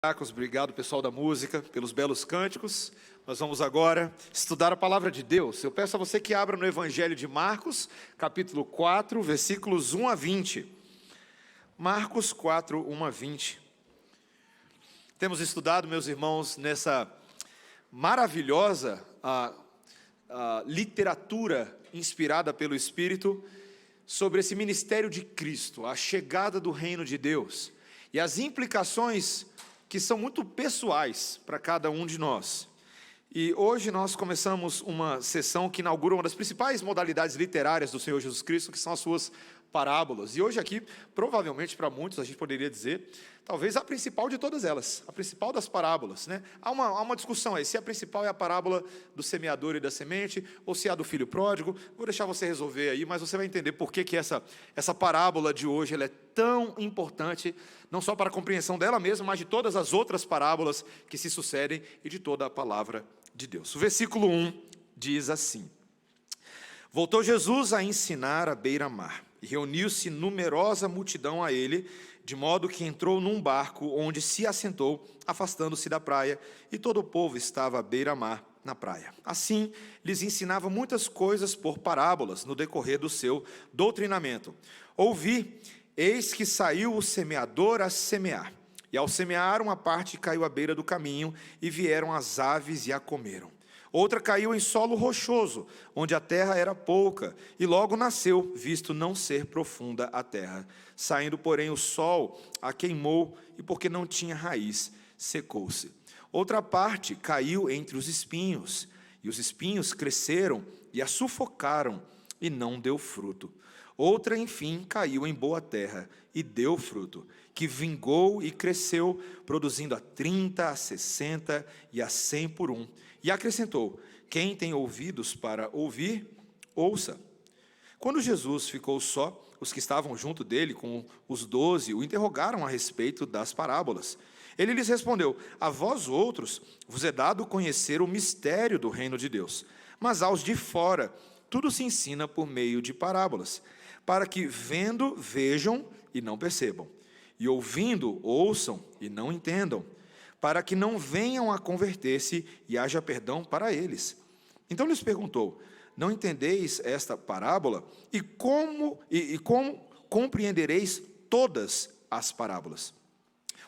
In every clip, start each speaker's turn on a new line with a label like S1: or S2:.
S1: Obrigado, pessoal da música, pelos belos cânticos. Nós vamos agora estudar a palavra de Deus. Eu peço a você que abra no Evangelho de Marcos, capítulo 4, versículos 1 a 20. Marcos 4, 1 a 20. Temos estudado, meus irmãos, nessa maravilhosa literatura inspirada pelo Espírito sobre esse ministério de Cristo, a chegada do reino de Deus e as implicações que são muito pessoais para cada um de nós. E hoje nós começamos uma sessão que inaugura uma das principais modalidades literárias do Senhor Jesus Cristo, que são as suas parábolas. E hoje aqui, provavelmente para muitos, a gente poderia dizer, talvez a principal de todas elas, a principal das parábolas, né? Há uma discussão aí, se a principal é a parábola do semeador e da semente, ou se é a do filho pródigo. Vou deixar você resolver aí, mas você vai entender por que essa parábola de hoje ela é tão importante, não só para a compreensão dela mesma, mas de todas as outras parábolas que se sucedem e de toda a palavra de Deus. O versículo 1 diz assim: Voltou Jesus a ensinar à beira-mar, e reuniu-se numerosa multidão a ele, de modo que entrou num barco, onde se assentou, afastando-se da praia, e todo o povo estava à beira-mar na praia. Assim, lhes ensinava muitas coisas por parábolas, no decorrer do seu doutrinamento. Ouvi, eis que saiu o semeador a semear. E ao semear, uma parte caiu à beira do caminho, e vieram as aves e a comeram. Outra caiu em solo rochoso, onde a terra era pouca, e logo nasceu, visto não ser profunda a terra. Saindo, porém, o sol a queimou, e porque não tinha raiz, secou-se. Outra parte caiu entre os espinhos, e os espinhos cresceram e a sufocaram, e não deu fruto. Outra, enfim, caiu em boa terra, e deu fruto, que vingou e cresceu, produzindo a 30, a 60 e a 100 por um. E acrescentou: quem tem ouvidos para ouvir, ouça. Quando Jesus ficou só, os que estavam junto dele, com os 12, o interrogaram a respeito das parábolas. Ele lhes respondeu: a vós outros vos é dado conhecer o mistério do reino de Deus, mas aos de fora tudo se ensina por meio de parábolas, para que vendo, vejam e não percebam, e ouvindo, ouçam e não entendam, para que não venham a converter-se e haja perdão para eles. Então lhes perguntou: não entendeis esta parábola? E como compreendereis todas as parábolas?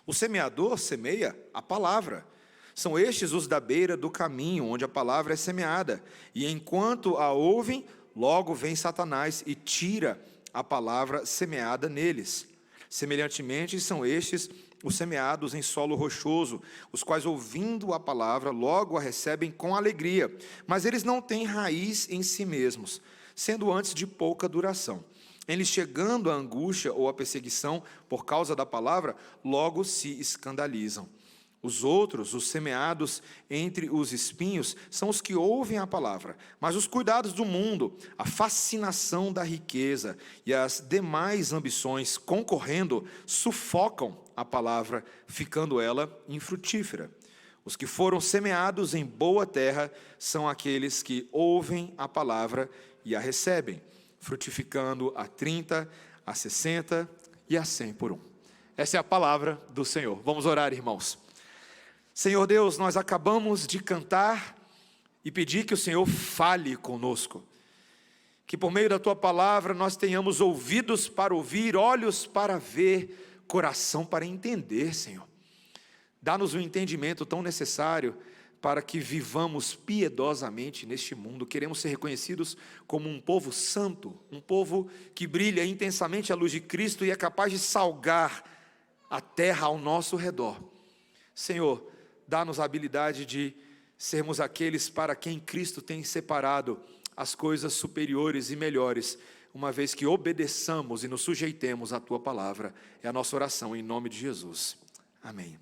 S1: O semeador semeia a palavra. São estes os da beira do caminho, onde a palavra é semeada. E enquanto a ouvem, logo vem Satanás e tira a palavra semeada neles. Semelhantemente, são estes os semeados em solo rochoso, os quais, ouvindo a palavra, logo a recebem com alegria, mas eles não têm raiz em si mesmos, sendo antes de pouca duração. Eles, chegando a angústia ou a perseguição por causa da palavra, logo se escandalizam. Os outros, os semeados entre os espinhos, são os que ouvem a palavra, mas os cuidados do mundo, a fascinação da riqueza e as demais ambições concorrendo, sufocam a palavra, ficando ela infrutífera. Os que foram semeados em boa terra são aqueles que ouvem a palavra e a recebem, frutificando a 30, a 60 e a 100 por um. Essa é a palavra do Senhor. Vamos orar, irmãos. Senhor Deus, nós acabamos de cantar e pedir que o Senhor fale conosco, que por meio da Tua palavra nós tenhamos ouvidos para ouvir, olhos para ver, coração para entender, Senhor. Dá-nos um entendimento tão necessário para que vivamos piedosamente neste mundo. Queremos ser reconhecidos como um povo santo, um povo que brilha intensamente a luz de Cristo e é capaz de salgar a terra ao nosso redor. Senhor, dá-nos a habilidade de sermos aqueles para quem Cristo tem separado as coisas superiores e melhores, uma vez que obedeçamos e nos sujeitemos à Tua palavra. É a nossa oração em nome de Jesus. Amém.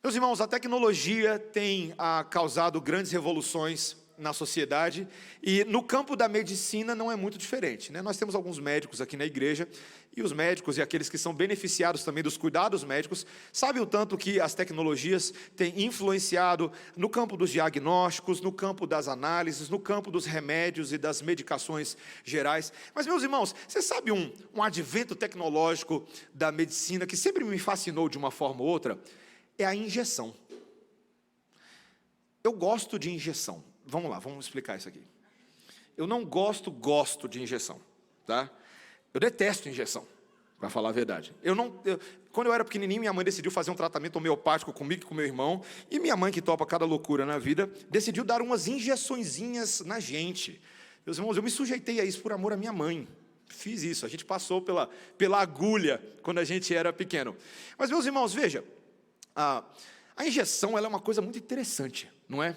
S1: Meus irmãos, a tecnologia tem causado grandes revoluções na sociedade, e no campo da medicina não é muito diferente, né? Nós temos alguns médicos aqui na igreja, e os médicos e aqueles que são beneficiados também dos cuidados médicos, sabem o tanto que as tecnologias têm influenciado no campo dos diagnósticos, no campo das análises, no campo dos remédios e das medicações gerais. Mas, meus irmãos, você sabe um advento tecnológico da medicina que sempre me fascinou de uma forma ou outra? É a injeção. Eu gosto de injeção. Vamos lá, vamos explicar isso aqui. Eu não gosto de injeção, tá? Eu detesto injeção, para falar a verdade. Quando eu era pequenininho, minha mãe decidiu fazer um tratamento homeopático comigo e com meu irmão, e minha mãe, que topa cada loucura na vida, decidiu dar umas injeçõezinhas na gente. Meus irmãos, eu me sujeitei a isso por amor à minha mãe. Fiz isso, a gente passou pela agulha quando a gente era pequeno. Mas, meus irmãos, veja, a injeção ela é uma coisa muito interessante, não é?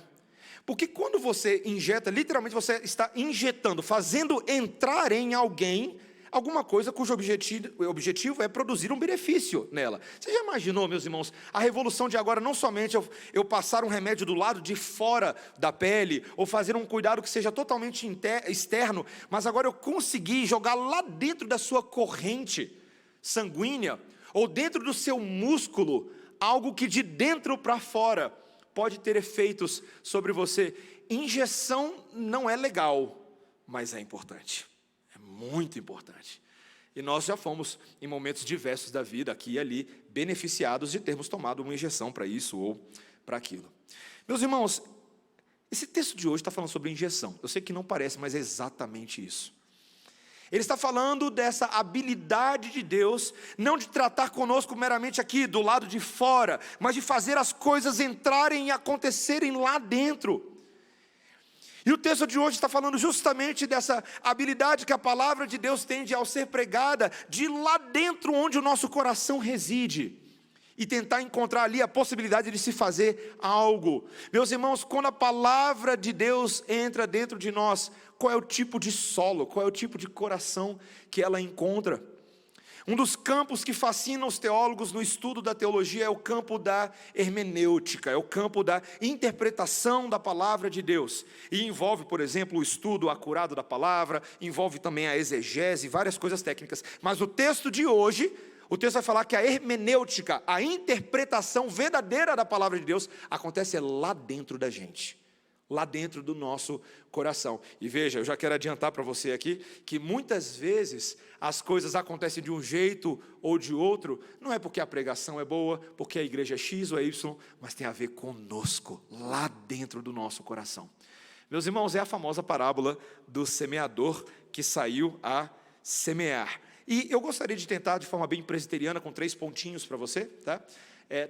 S1: Porque quando você injeta, literalmente você está injetando, fazendo entrar em alguém alguma coisa cujo objetivo é produzir um benefício nela. Você já imaginou, meus irmãos, a revolução de agora, não somente eu passar um remédio do lado de fora da pele, ou fazer um cuidado que seja totalmente externo, mas agora eu consegui jogar lá dentro da sua corrente sanguínea, ou dentro do seu músculo, algo que de dentro para fora pode ter efeitos sobre você. Injeção não é legal, mas é importante. É muito importante. E nós já fomos, em momentos diversos da vida, aqui e ali, beneficiados de termos tomado uma injeção para isso ou para aquilo. Meus irmãos, esse texto de hoje está falando sobre injeção. Eu sei que não parece, mas é exatamente isso. Ele está falando dessa habilidade de Deus, não de tratar conosco meramente aqui do lado de fora, mas de fazer as coisas entrarem e acontecerem lá dentro. E o texto de hoje está falando justamente dessa habilidade que a palavra de Deus tem de, ao ser pregada, de lá dentro onde o nosso coração reside, e tentar encontrar ali a possibilidade de se fazer algo. Meus irmãos, quando a palavra de Deus entra dentro de nós, qual é o tipo de solo, qual é o tipo de coração que ela encontra? Um dos campos que fascina os teólogos no estudo da teologia é o campo da hermenêutica, é o campo da interpretação da palavra de Deus. E envolve, por exemplo, o estudo acurado da palavra, envolve também a exegese, várias coisas técnicas. Mas o texto de hoje, o texto vai falar que a hermenêutica, a interpretação verdadeira da palavra de Deus, acontece lá dentro da gente, lá dentro do nosso coração. E veja, eu já quero adiantar para você aqui, que muitas vezes as coisas acontecem de um jeito ou de outro, não é porque a pregação é boa, porque a igreja é X ou é Y, mas tem a ver conosco, lá dentro do nosso coração. Meus irmãos, é a famosa parábola do semeador que saiu a semear. E eu gostaria de tentar, de forma bem presbiteriana, com 3 pontinhos para você, tá?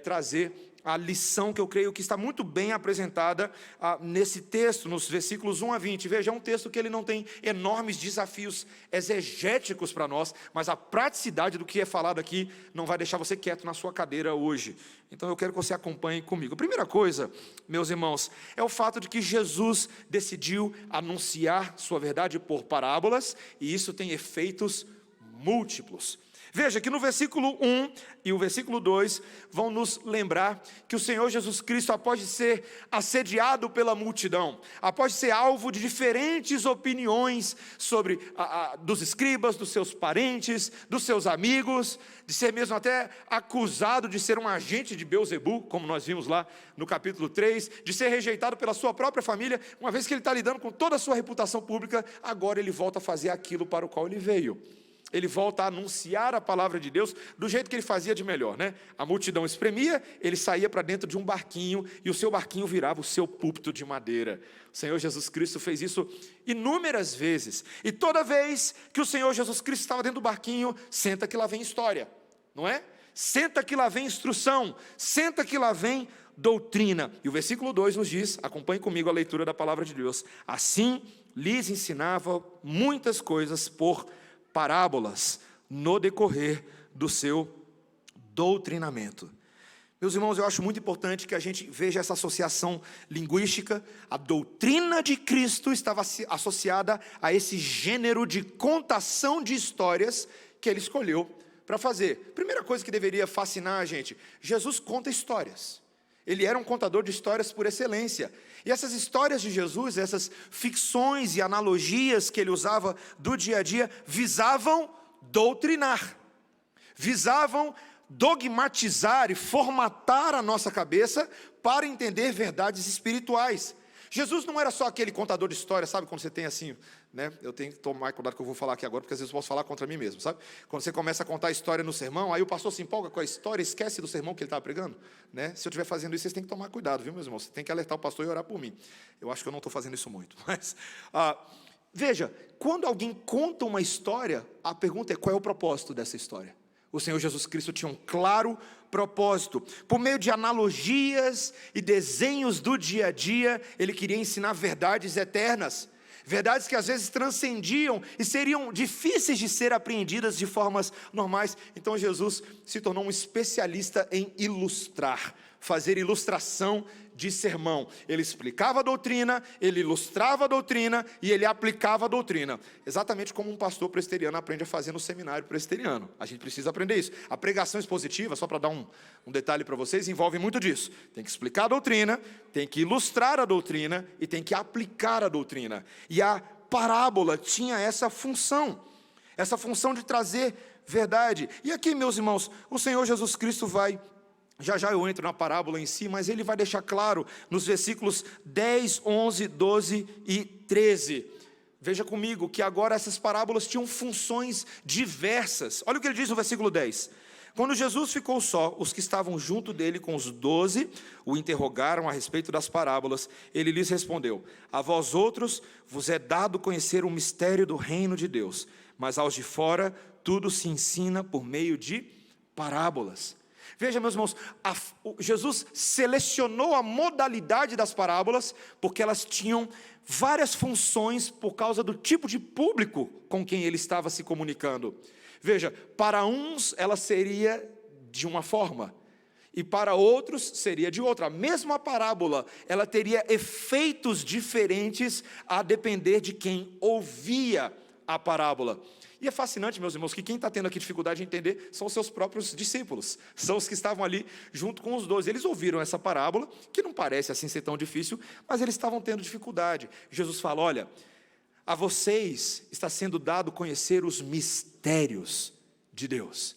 S1: Trazer a lição que eu creio que está muito bem apresentada nesse texto, nos versículos 1 a 20. Veja, é um texto que ele não tem enormes desafios exegéticos para nós, mas a praticidade do que é falado aqui não vai deixar você quieto na sua cadeira hoje. Então eu quero que você acompanhe comigo. A primeira coisa, meus irmãos, é o fato de que Jesus decidiu anunciar sua verdade por parábolas, e isso tem efeitos múltiplos. Veja que no versículo 1 e o versículo 2 vão nos lembrar que o Senhor Jesus Cristo, após de ser assediado pela multidão, após de ser alvo de diferentes opiniões sobre dos escribas, dos seus parentes, dos seus amigos, de ser mesmo até acusado de ser um agente de Beelzebu, como nós vimos lá no capítulo 3, de ser rejeitado pela sua própria família, uma vez que ele está lidando com toda a sua reputação pública, agora ele volta a fazer aquilo para o qual ele veio. Ele volta a anunciar a palavra de Deus do jeito que ele fazia de melhor, né? A multidão espremia, ele saía para dentro de um barquinho, e o seu barquinho virava o seu púlpito de madeira. O Senhor Jesus Cristo fez isso inúmeras vezes, e toda vez que o Senhor Jesus Cristo estava dentro do barquinho, senta que lá vem história, não é? Senta que lá vem instrução, senta que lá vem doutrina. E o versículo 2 nos diz, acompanhe comigo a leitura da palavra de Deus: assim lhes ensinava muitas coisas por parábolas no decorrer do seu doutrinamento. Meus irmãos, eu acho muito importante que a gente veja essa associação linguística. A doutrina de Cristo estava associada a esse gênero de contação de histórias que ele escolheu para fazer. Primeira coisa que deveria fascinar a gente: Jesus conta histórias. Ele era um contador de histórias por excelência. E essas histórias de Jesus, essas ficções e analogias que ele usava do dia a dia, visavam doutrinar, visavam dogmatizar e formatar a nossa cabeça para entender verdades espirituais. Jesus não era só aquele contador de histórias, sabe, quando você tem assim, né? Eu tenho que tomar cuidado que eu vou falar aqui agora, porque às vezes eu posso falar contra mim mesmo, sabe? Quando você começa a contar a história no sermão, aí o pastor se empolga com a história, esquece do sermão que ele estava pregando, né? Se eu estiver fazendo isso, vocês têm que tomar cuidado, viu, meus irmãos? Você tem que alertar o pastor e orar por mim. Eu acho que eu não estou fazendo isso muito, mas... veja, quando alguém conta uma história, a pergunta é: qual é o propósito dessa história? O Senhor Jesus Cristo tinha um claro propósito. Por meio de analogias e desenhos do dia a dia, ele queria ensinar verdades eternas, verdades que às vezes transcendiam e seriam difíceis de ser apreendidas de formas normais. Então Jesus se tornou um especialista em ilustrar, fazer ilustração de sermão. Ele explicava a doutrina, ele ilustrava a doutrina e ele aplicava a doutrina, exatamente como um pastor presbiteriano aprende a fazer no seminário presbiteriano. A gente precisa aprender isso. A pregação expositiva, só para dar um detalhe para vocês, envolve muito disso. Tem que explicar a doutrina, tem que ilustrar a doutrina e tem que aplicar a doutrina. E a parábola tinha essa função de trazer verdade. E aqui, meus irmãos, o Senhor Jesus Cristo vai... Já eu entro na parábola em si, mas ele vai deixar claro nos versículos 10, 11, 12 e 13. Veja comigo que agora essas parábolas tinham funções diversas. Olha o que ele diz no versículo 10. Quando Jesus ficou só, os que estavam junto dele com os 12 o interrogaram a respeito das parábolas. Ele lhes respondeu: a vós outros vos é dado conhecer o mistério do reino de Deus, mas aos de fora tudo se ensina por meio de parábolas. Veja, meus irmãos, Jesus selecionou a modalidade das parábolas, porque elas tinham várias funções por causa do tipo de público com quem ele estava se comunicando. Veja, para uns ela seria de uma forma, e para outros seria de outra. A mesma parábola, ela teria efeitos diferentes a depender de quem ouvia a parábola. E é fascinante, meus irmãos, que quem está tendo aqui dificuldade de entender são os seus próprios discípulos, são os que estavam ali junto com os 12. Eles ouviram essa parábola, que não parece assim ser tão difícil, mas eles estavam tendo dificuldade. Jesus fala: olha, a vocês está sendo dado conhecer os mistérios de Deus.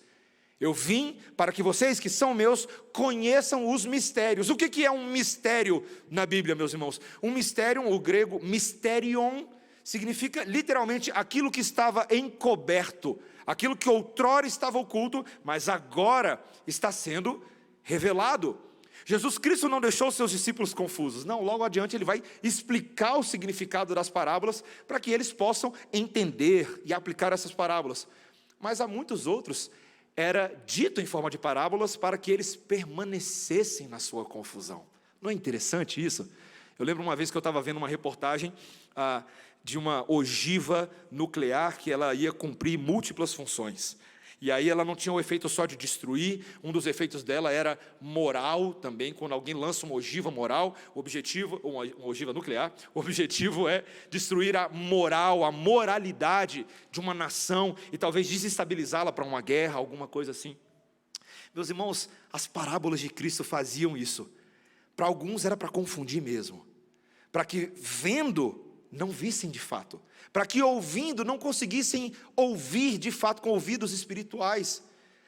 S1: Eu vim para que vocês que são meus conheçam os mistérios. O que é um mistério na Bíblia, meus irmãos? Um mistério, o grego mysterion, significa literalmente aquilo que estava encoberto, aquilo que outrora estava oculto, mas agora está sendo revelado. Jesus Cristo não deixou seus discípulos confusos, não, logo adiante ele vai explicar o significado das parábolas, para que eles possam entender e aplicar essas parábolas. Mas a muitos outros era dito em forma de parábolas para que eles permanecessem na sua confusão. Não é interessante isso? Eu lembro uma vez que eu estava vendo uma reportagem de uma ogiva nuclear que ela ia cumprir múltiplas funções. E aí ela não tinha o efeito só de destruir, um dos efeitos dela era moral também. Quando alguém lança uma ogiva moral, uma ogiva nuclear, o objetivo é destruir a moral, a moralidade de uma nação e talvez desestabilizá-la para uma guerra, alguma coisa assim. Meus irmãos, as parábolas de Cristo faziam isso. Para alguns era para confundir mesmo, para que vendo não vissem de fato, para que ouvindo não conseguissem ouvir de fato com ouvidos espirituais.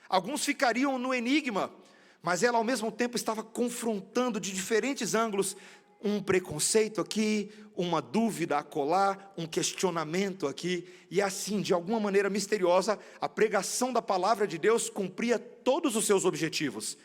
S1: Alguns ficariam no enigma, mas ela ao mesmo tempo estava confrontando de diferentes ângulos um preconceito aqui, uma dúvida acolá, um questionamento aqui, e assim, de alguma maneira misteriosa, a pregação da palavra de Deus cumpria todos os seus objetivos: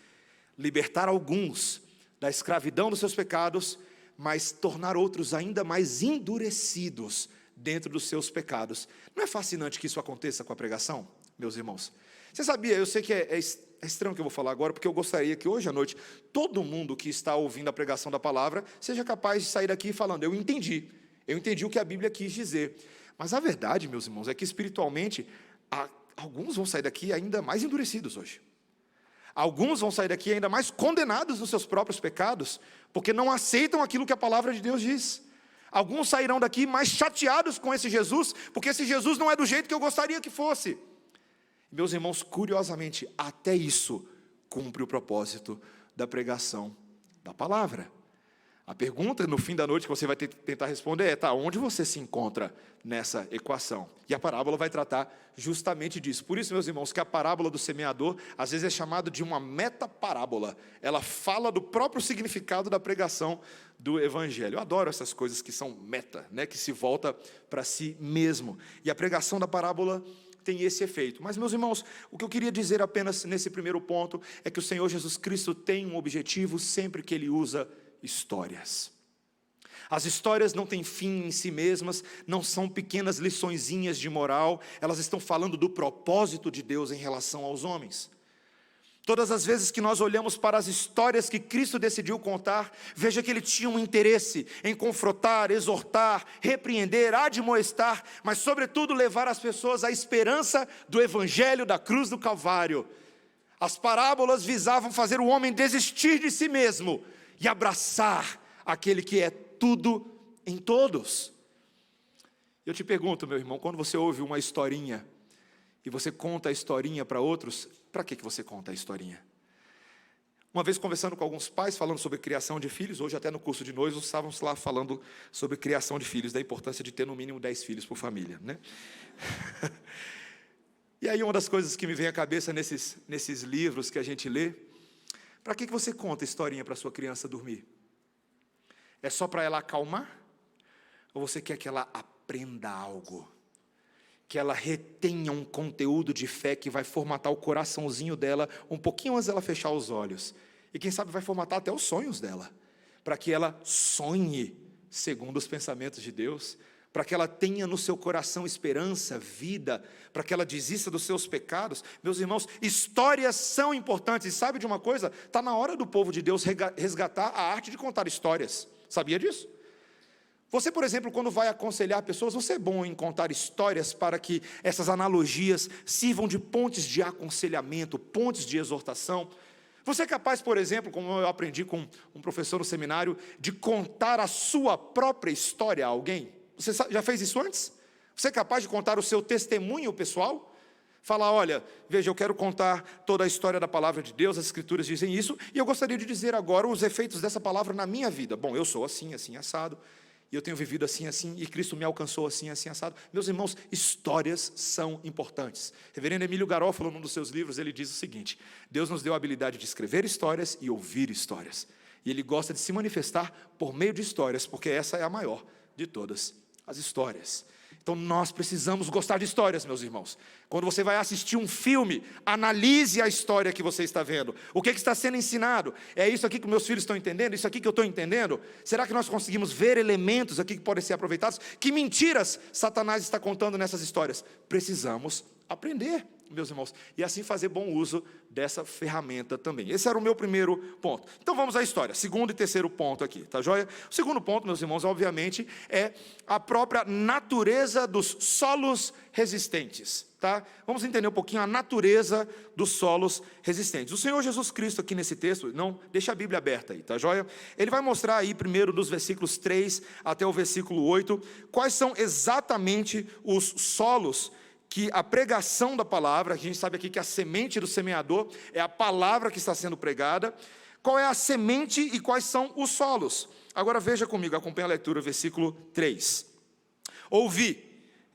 S1: libertar alguns da escravidão dos seus pecados, mas tornar outros ainda mais endurecidos dentro dos seus pecados. Não é fascinante que isso aconteça com a pregação, meus irmãos? Você sabia, eu sei que é estranho o que eu vou falar agora, porque eu gostaria que hoje à noite, todo mundo que está ouvindo a pregação da palavra, seja capaz de sair daqui falando: eu entendi o que a Bíblia quis dizer. Mas a verdade, meus irmãos, é que espiritualmente, alguns vão sair daqui ainda mais endurecidos hoje. Alguns vão sair daqui ainda mais condenados nos seus próprios pecados, porque não aceitam aquilo que a palavra de Deus diz. Alguns sairão daqui mais chateados com esse Jesus, porque esse Jesus não é do jeito que eu gostaria que fosse. Meus irmãos, curiosamente, até isso cumpre o propósito da pregação da palavra. A pergunta no fim da noite que você vai tentar responder é, tá, onde você se encontra nessa equação? E a parábola vai tratar justamente disso. Por isso, meus irmãos, que a parábola do semeador, às vezes é chamada de uma metaparábola. Ela fala do próprio significado da pregação do evangelho. Eu adoro essas coisas que são meta, né, que se volta para si mesmo. E a pregação da parábola tem esse efeito. Mas, meus irmãos, o que eu queria dizer apenas nesse primeiro ponto é que o Senhor Jesus Cristo tem um objetivo sempre que Ele usa histórias. As histórias não têm fim em si mesmas, não são pequenas liçõezinhas de moral, elas estão falando do propósito de Deus em relação aos homens. Todas as vezes que nós olhamos para as histórias que Cristo decidiu contar, veja que Ele tinha um interesse em confrontar, exortar, repreender, admoestar, mas sobretudo levar as pessoas à esperança do Evangelho da cruz do Calvário. As parábolas visavam fazer o homem desistir de si mesmo e abraçar aquele que é tudo em todos. Eu te pergunto, meu irmão, quando você ouve uma historinha e você conta a historinha para outros, para que você conta a historinha? Uma vez conversando com alguns pais, falando sobre criação de filhos, hoje até no curso de noivos, estávamos lá falando sobre criação de filhos, da importância de ter no mínimo 10 filhos por família, né? E aí uma das coisas que me vem à cabeça nesses livros que a gente lê, para que você conta historinha para sua criança dormir? É só para ela acalmar? Ou você quer que ela aprenda algo? Que ela retenha um conteúdo de fé que vai formatar o coraçãozinho dela um pouquinho antes dela fechar os olhos. E quem sabe vai formatar até os sonhos dela. Para que ela sonhe segundo os pensamentos de Deus. Para que ela tenha no seu coração esperança, vida, para que ela desista dos seus pecados. Meus irmãos, histórias são importantes. E sabe de uma coisa? Está na hora do povo de Deus resgatar a arte de contar histórias. Sabia disso? Você, por exemplo, quando vai aconselhar pessoas, você é bom em contar histórias para que essas analogias sirvam de pontes de aconselhamento, pontes de exortação. Você é capaz, por exemplo, como eu aprendi com um professor no seminário, de contar a sua própria história a alguém? Você já fez isso antes? Você é capaz de contar o seu testemunho pessoal? Falar, olha, veja, eu quero contar toda a história da palavra de Deus, as escrituras dizem isso, e eu gostaria de dizer agora os efeitos dessa palavra na minha vida. Bom, eu sou assim, assim, assado, e eu tenho vivido assim, assim, e Cristo me alcançou assim, assim, assado. Meus irmãos, histórias são importantes. Reverendo Emílio Garofalo, num dos seus livros, ele diz o seguinte: Deus nos deu a habilidade de escrever histórias e ouvir histórias. E Ele gosta de se manifestar por meio de histórias, porque essa é a maior de todas as histórias. Então nós precisamos gostar de histórias, meus irmãos. Quando você vai assistir um filme, analise a história que você está vendo. O que está sendo ensinado? É isso aqui que meus filhos estão entendendo? Isso aqui que eu estou entendendo? Será que nós conseguimos ver elementos aqui que podem ser aproveitados? Que mentiras Satanás está contando nessas histórias? Precisamos aprender, meus irmãos, e assim fazer bom uso dessa ferramenta também. Esse era o meu primeiro ponto. Então vamos à história, segundo e terceiro ponto aqui, tá joia? O segundo ponto, meus irmãos, obviamente, é a própria natureza dos solos resistentes, tá? Vamos entender um pouquinho a natureza dos solos resistentes. O Senhor Jesus Cristo aqui nesse texto, não, deixa a Bíblia aberta aí, tá joia? Ele vai mostrar aí primeiro dos versículos 3 até o versículo 8, quais são exatamente os solos que a pregação da palavra, a gente sabe aqui que a semente do semeador é a palavra que está sendo pregada. Qual é a semente e quais são os solos? Agora veja comigo, acompanhe a leitura, versículo 3. Ouvi,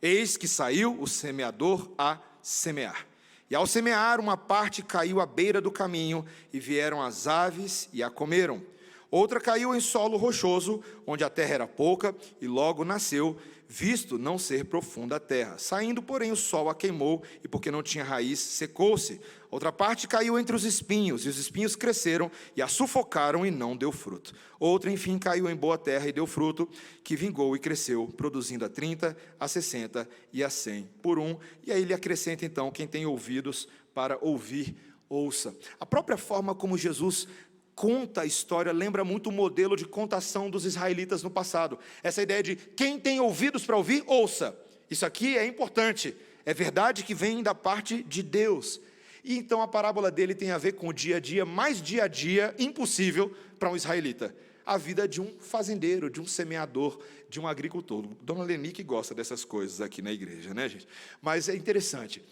S1: eis que saiu o semeador a semear. E ao semear, uma parte caiu à beira do caminho, e vieram as aves e a comeram. Outra caiu em solo rochoso, onde a terra era pouca, e logo nasceu, visto não ser profunda a terra. Saindo, porém, o sol a queimou, e porque não tinha raiz, secou-se. Outra parte caiu entre os espinhos, e os espinhos cresceram, e a sufocaram, e não deu fruto. Outra, enfim, caiu em boa terra, e deu fruto, que vingou e cresceu, produzindo a 30, a 60 e a 100 por um. E aí ele acrescenta, então, quem tem ouvidos para ouvir, ouça. A própria forma como Jesus conta a história lembra muito o modelo de contação dos israelitas no passado. Essa ideia de quem tem ouvidos para ouvir, ouça. Isso aqui é importante, é verdade que vem da parte de Deus. E então a parábola dele tem a ver com o dia a dia, mais dia a dia impossível para um israelita. A vida de um fazendeiro, de um semeador, de um agricultor. Dona Leni que gosta dessas coisas aqui na igreja, né, gente? Mas é interessante.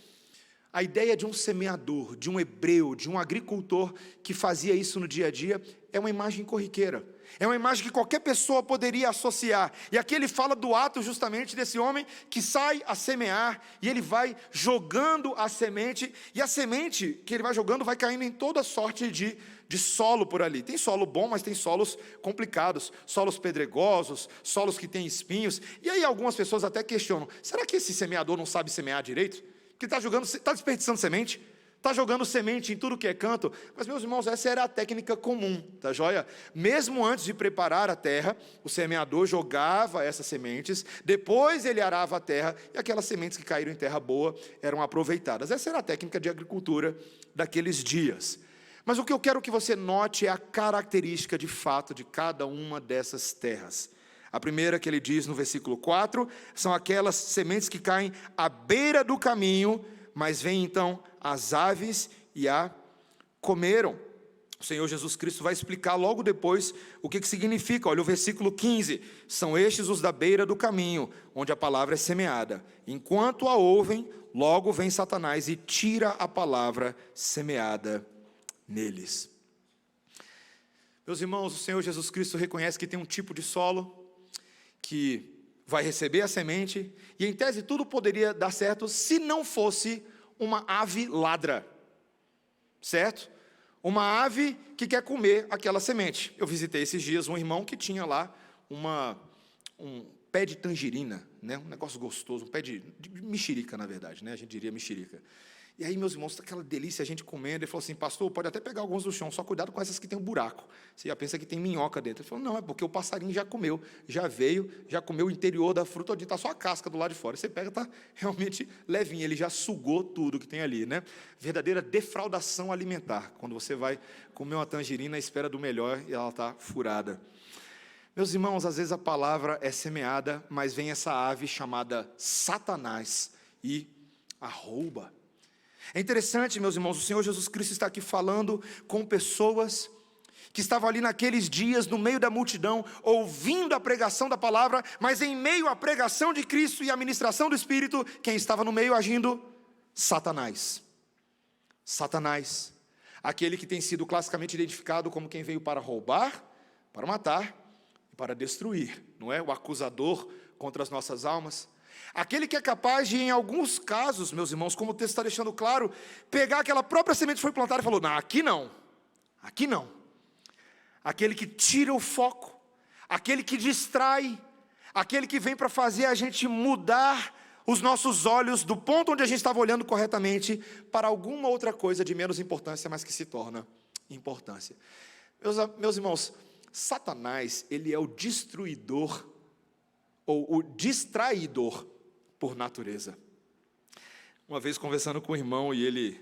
S1: A ideia de um semeador, de um hebreu, de um agricultor que fazia isso no dia a dia, é uma imagem corriqueira. É uma imagem que qualquer pessoa poderia associar. E aqui ele fala do ato justamente desse homem que sai a semear, e ele vai jogando a semente, e a semente que ele vai jogando vai caindo em toda sorte de solo por ali. Tem solo bom, mas tem solos complicados, solos pedregosos, solos que têm espinhos. E aí algumas pessoas até questionam, será que esse semeador não sabe semear direito? Que está desperdiçando semente? Está jogando semente em tudo que é canto? Mas, meus irmãos, essa era a técnica comum, tá joia? Mesmo antes de preparar a terra, o semeador jogava essas sementes, depois ele arava a terra, e aquelas sementes que caíram em terra boa eram aproveitadas. Essa era a técnica de agricultura daqueles dias. Mas o que eu quero que você note é a característica de fato de cada uma dessas terras. A primeira que ele diz no versículo 4, são aquelas sementes que caem à beira do caminho, mas vêm então as aves e a comeram. O Senhor Jesus Cristo vai explicar logo depois o que significa. Olha o versículo 15, são estes os da beira do caminho, onde a palavra é semeada. Enquanto a ouvem, logo vem Satanás e tira a palavra semeada neles. Meus irmãos, o Senhor Jesus Cristo reconhece que tem um tipo de solo que vai receber a semente, e em tese tudo poderia dar certo se não fosse uma ave ladra, certo? Uma ave que quer comer aquela semente. Eu visitei esses dias um irmão que tinha lá um pé de tangerina, né? Um negócio gostoso, um pé de mexerica, na verdade, né? A gente diria mexerica. E aí, meus irmãos, aquela delícia, a gente comendo. Ele falou assim, pastor, pode até pegar alguns do chão, só cuidado com essas que tem um buraco. Você já pensa que tem minhoca dentro. Ele falou, não, é porque o passarinho já comeu, já veio, já comeu o interior da fruta, está só a casca do lado de fora. Você pega, está realmente levinho, ele já sugou tudo que tem ali, né? Verdadeira defraudação alimentar, quando você vai comer uma tangerina à espera do melhor e ela está furada. Meus irmãos, às vezes a palavra é semeada, mas vem essa ave chamada Satanás e a rouba. É interessante, meus irmãos, o Senhor Jesus Cristo está aqui falando com pessoas que estavam ali naqueles dias, no meio da multidão, ouvindo a pregação da palavra, mas em meio à pregação de Cristo e à ministração do Espírito, quem estava no meio agindo? Satanás. Satanás, aquele que tem sido classicamente identificado como quem veio para roubar, para matar e para destruir, não é? O acusador contra as nossas almas. Aquele que é capaz de, em alguns casos, meus irmãos, como o texto está deixando claro, pegar aquela própria semente que foi plantada e falou, não, aqui não, aqui não. Aquele que tira o foco, aquele que distrai, aquele que vem para fazer a gente mudar os nossos olhos do ponto onde a gente estava olhando corretamente para alguma outra coisa de menos importância, mas que se torna importância. Meus irmãos, Satanás, ele é o destruidor, ou o distraidor por natureza. Uma vez conversando com o irmão e ele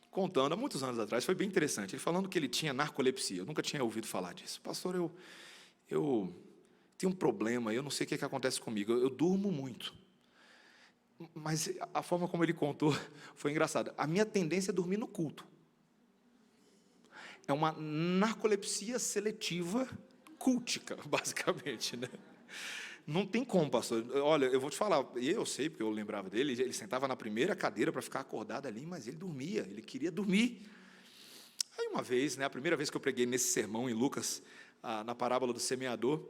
S1: contando, há muitos anos atrás, foi bem interessante, ele falando que ele tinha narcolepsia, eu nunca tinha ouvido falar disso. Pastor, eu tenho um problema, eu não sei o que acontece comigo, eu durmo muito. Mas a forma como ele contou foi engraçada. A minha tendência é dormir no culto. É uma narcolepsia seletiva cultica, basicamente, né? Não tem como, pastor. Olha, eu vou te falar, e eu sei, porque eu lembrava dele, ele sentava na primeira cadeira para ficar acordado ali, mas ele dormia, ele queria dormir. Aí uma vez, né, a primeira vez que eu preguei nesse sermão em Lucas, na parábola do semeador,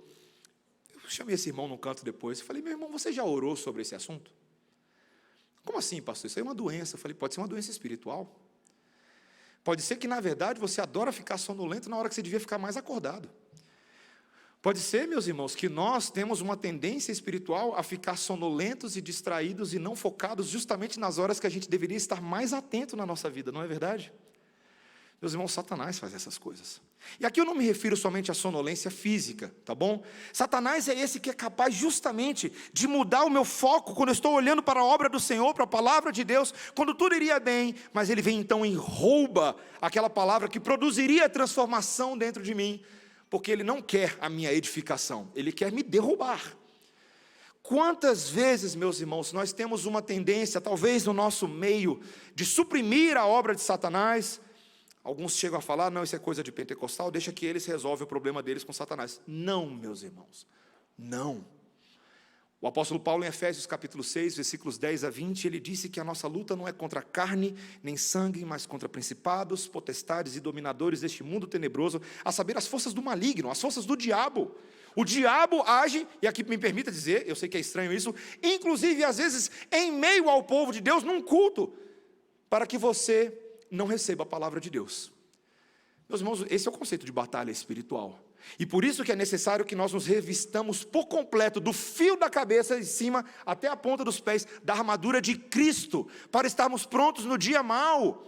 S1: eu chamei esse irmão num canto depois, e falei, meu irmão, você já orou sobre esse assunto? Como assim, pastor? Isso aí é uma doença. Eu falei, pode ser uma doença espiritual. Pode ser que, na verdade, você adora ficar sonolento na hora que você devia ficar mais acordado. Pode ser, meus irmãos, que nós temos uma tendência espiritual a ficar sonolentos e distraídos e não focados justamente nas horas que a gente deveria estar mais atento na nossa vida, não é verdade? Meus irmãos, Satanás faz essas coisas. E aqui eu não me refiro somente à sonolência física, tá bom? Satanás é esse que é capaz justamente de mudar o meu foco quando eu estou olhando para a obra do Senhor, para a palavra de Deus, quando tudo iria bem, mas ele vem então e rouba aquela palavra que produziria transformação dentro de mim, porque ele não quer a minha edificação, ele quer me derrubar. Quantas vezes, meus irmãos, nós temos uma tendência, talvez no nosso meio, de suprimir a obra de Satanás. Alguns chegam a falar, não, isso é coisa de pentecostal, deixa que eles resolvem o problema deles com Satanás. Não, meus irmãos, não. O apóstolo Paulo, em Efésios capítulo 6, versículos 10 a 20, ele disse que a nossa luta não é contra carne nem sangue, mas contra principados, potestades e dominadores deste mundo tenebroso, a saber, as forças do maligno, as forças do diabo. O diabo age, e aqui me permita dizer, eu sei que é estranho isso, inclusive às vezes em meio ao povo de Deus, num culto, para que você não receba a palavra de Deus. Meus irmãos, esse é o conceito de batalha espiritual. E por isso que é necessário que nós nos revistamos por completo, do fio da cabeça em cima até a ponta dos pés, da armadura de Cristo, para estarmos prontos no dia mau,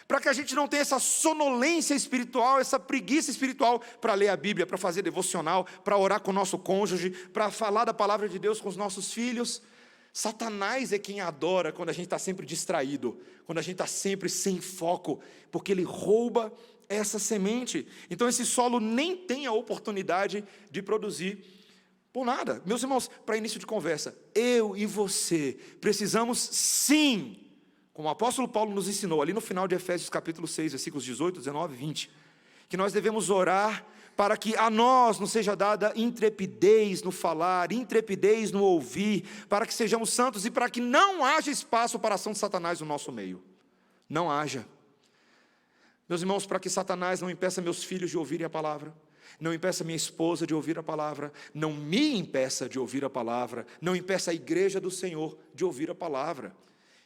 S1: para que a gente não tenha essa sonolência espiritual, essa preguiça espiritual para ler a Bíblia, para fazer devocional, para orar com o nosso cônjuge, para falar da palavra de Deus com os nossos filhos. Satanás é quem adora quando a gente está sempre distraído, quando a gente está sempre sem foco, porque ele rouba essa semente. Então esse solo nem tem a oportunidade de produzir por nada. Meus irmãos, para início de conversa, eu e você precisamos sim, como o apóstolo Paulo nos ensinou ali no final de Efésios capítulo 6, versículos 18, 19 e 20, que nós devemos orar para que a nós nos seja dada intrepidez no falar, intrepidez no ouvir, para que sejamos santos e para que não haja espaço para a ação de Satanás no nosso meio. Não haja. Meus irmãos, para que Satanás não impeça meus filhos de ouvirem a palavra, não impeça minha esposa de ouvir a palavra, não me impeça de ouvir a palavra, não impeça a igreja do Senhor de ouvir a palavra,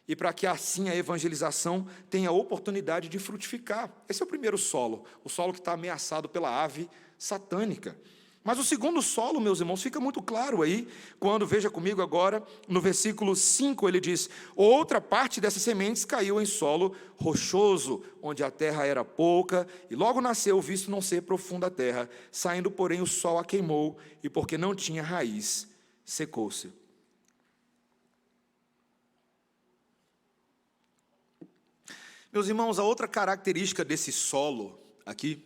S1: e para que assim a evangelização tenha a oportunidade de frutificar. Esse é o primeiro solo, o solo que está ameaçado pela ave satânica. Mas o segundo solo, meus irmãos, fica muito claro aí, quando, veja comigo agora, no versículo 5, ele diz: outra parte dessas sementes caiu em solo rochoso, onde a terra era pouca, e logo nasceu, visto não ser profunda a terra, saindo, porém, o sol a queimou, e porque não tinha raiz, secou-se. Meus irmãos, a outra característica desse solo aqui,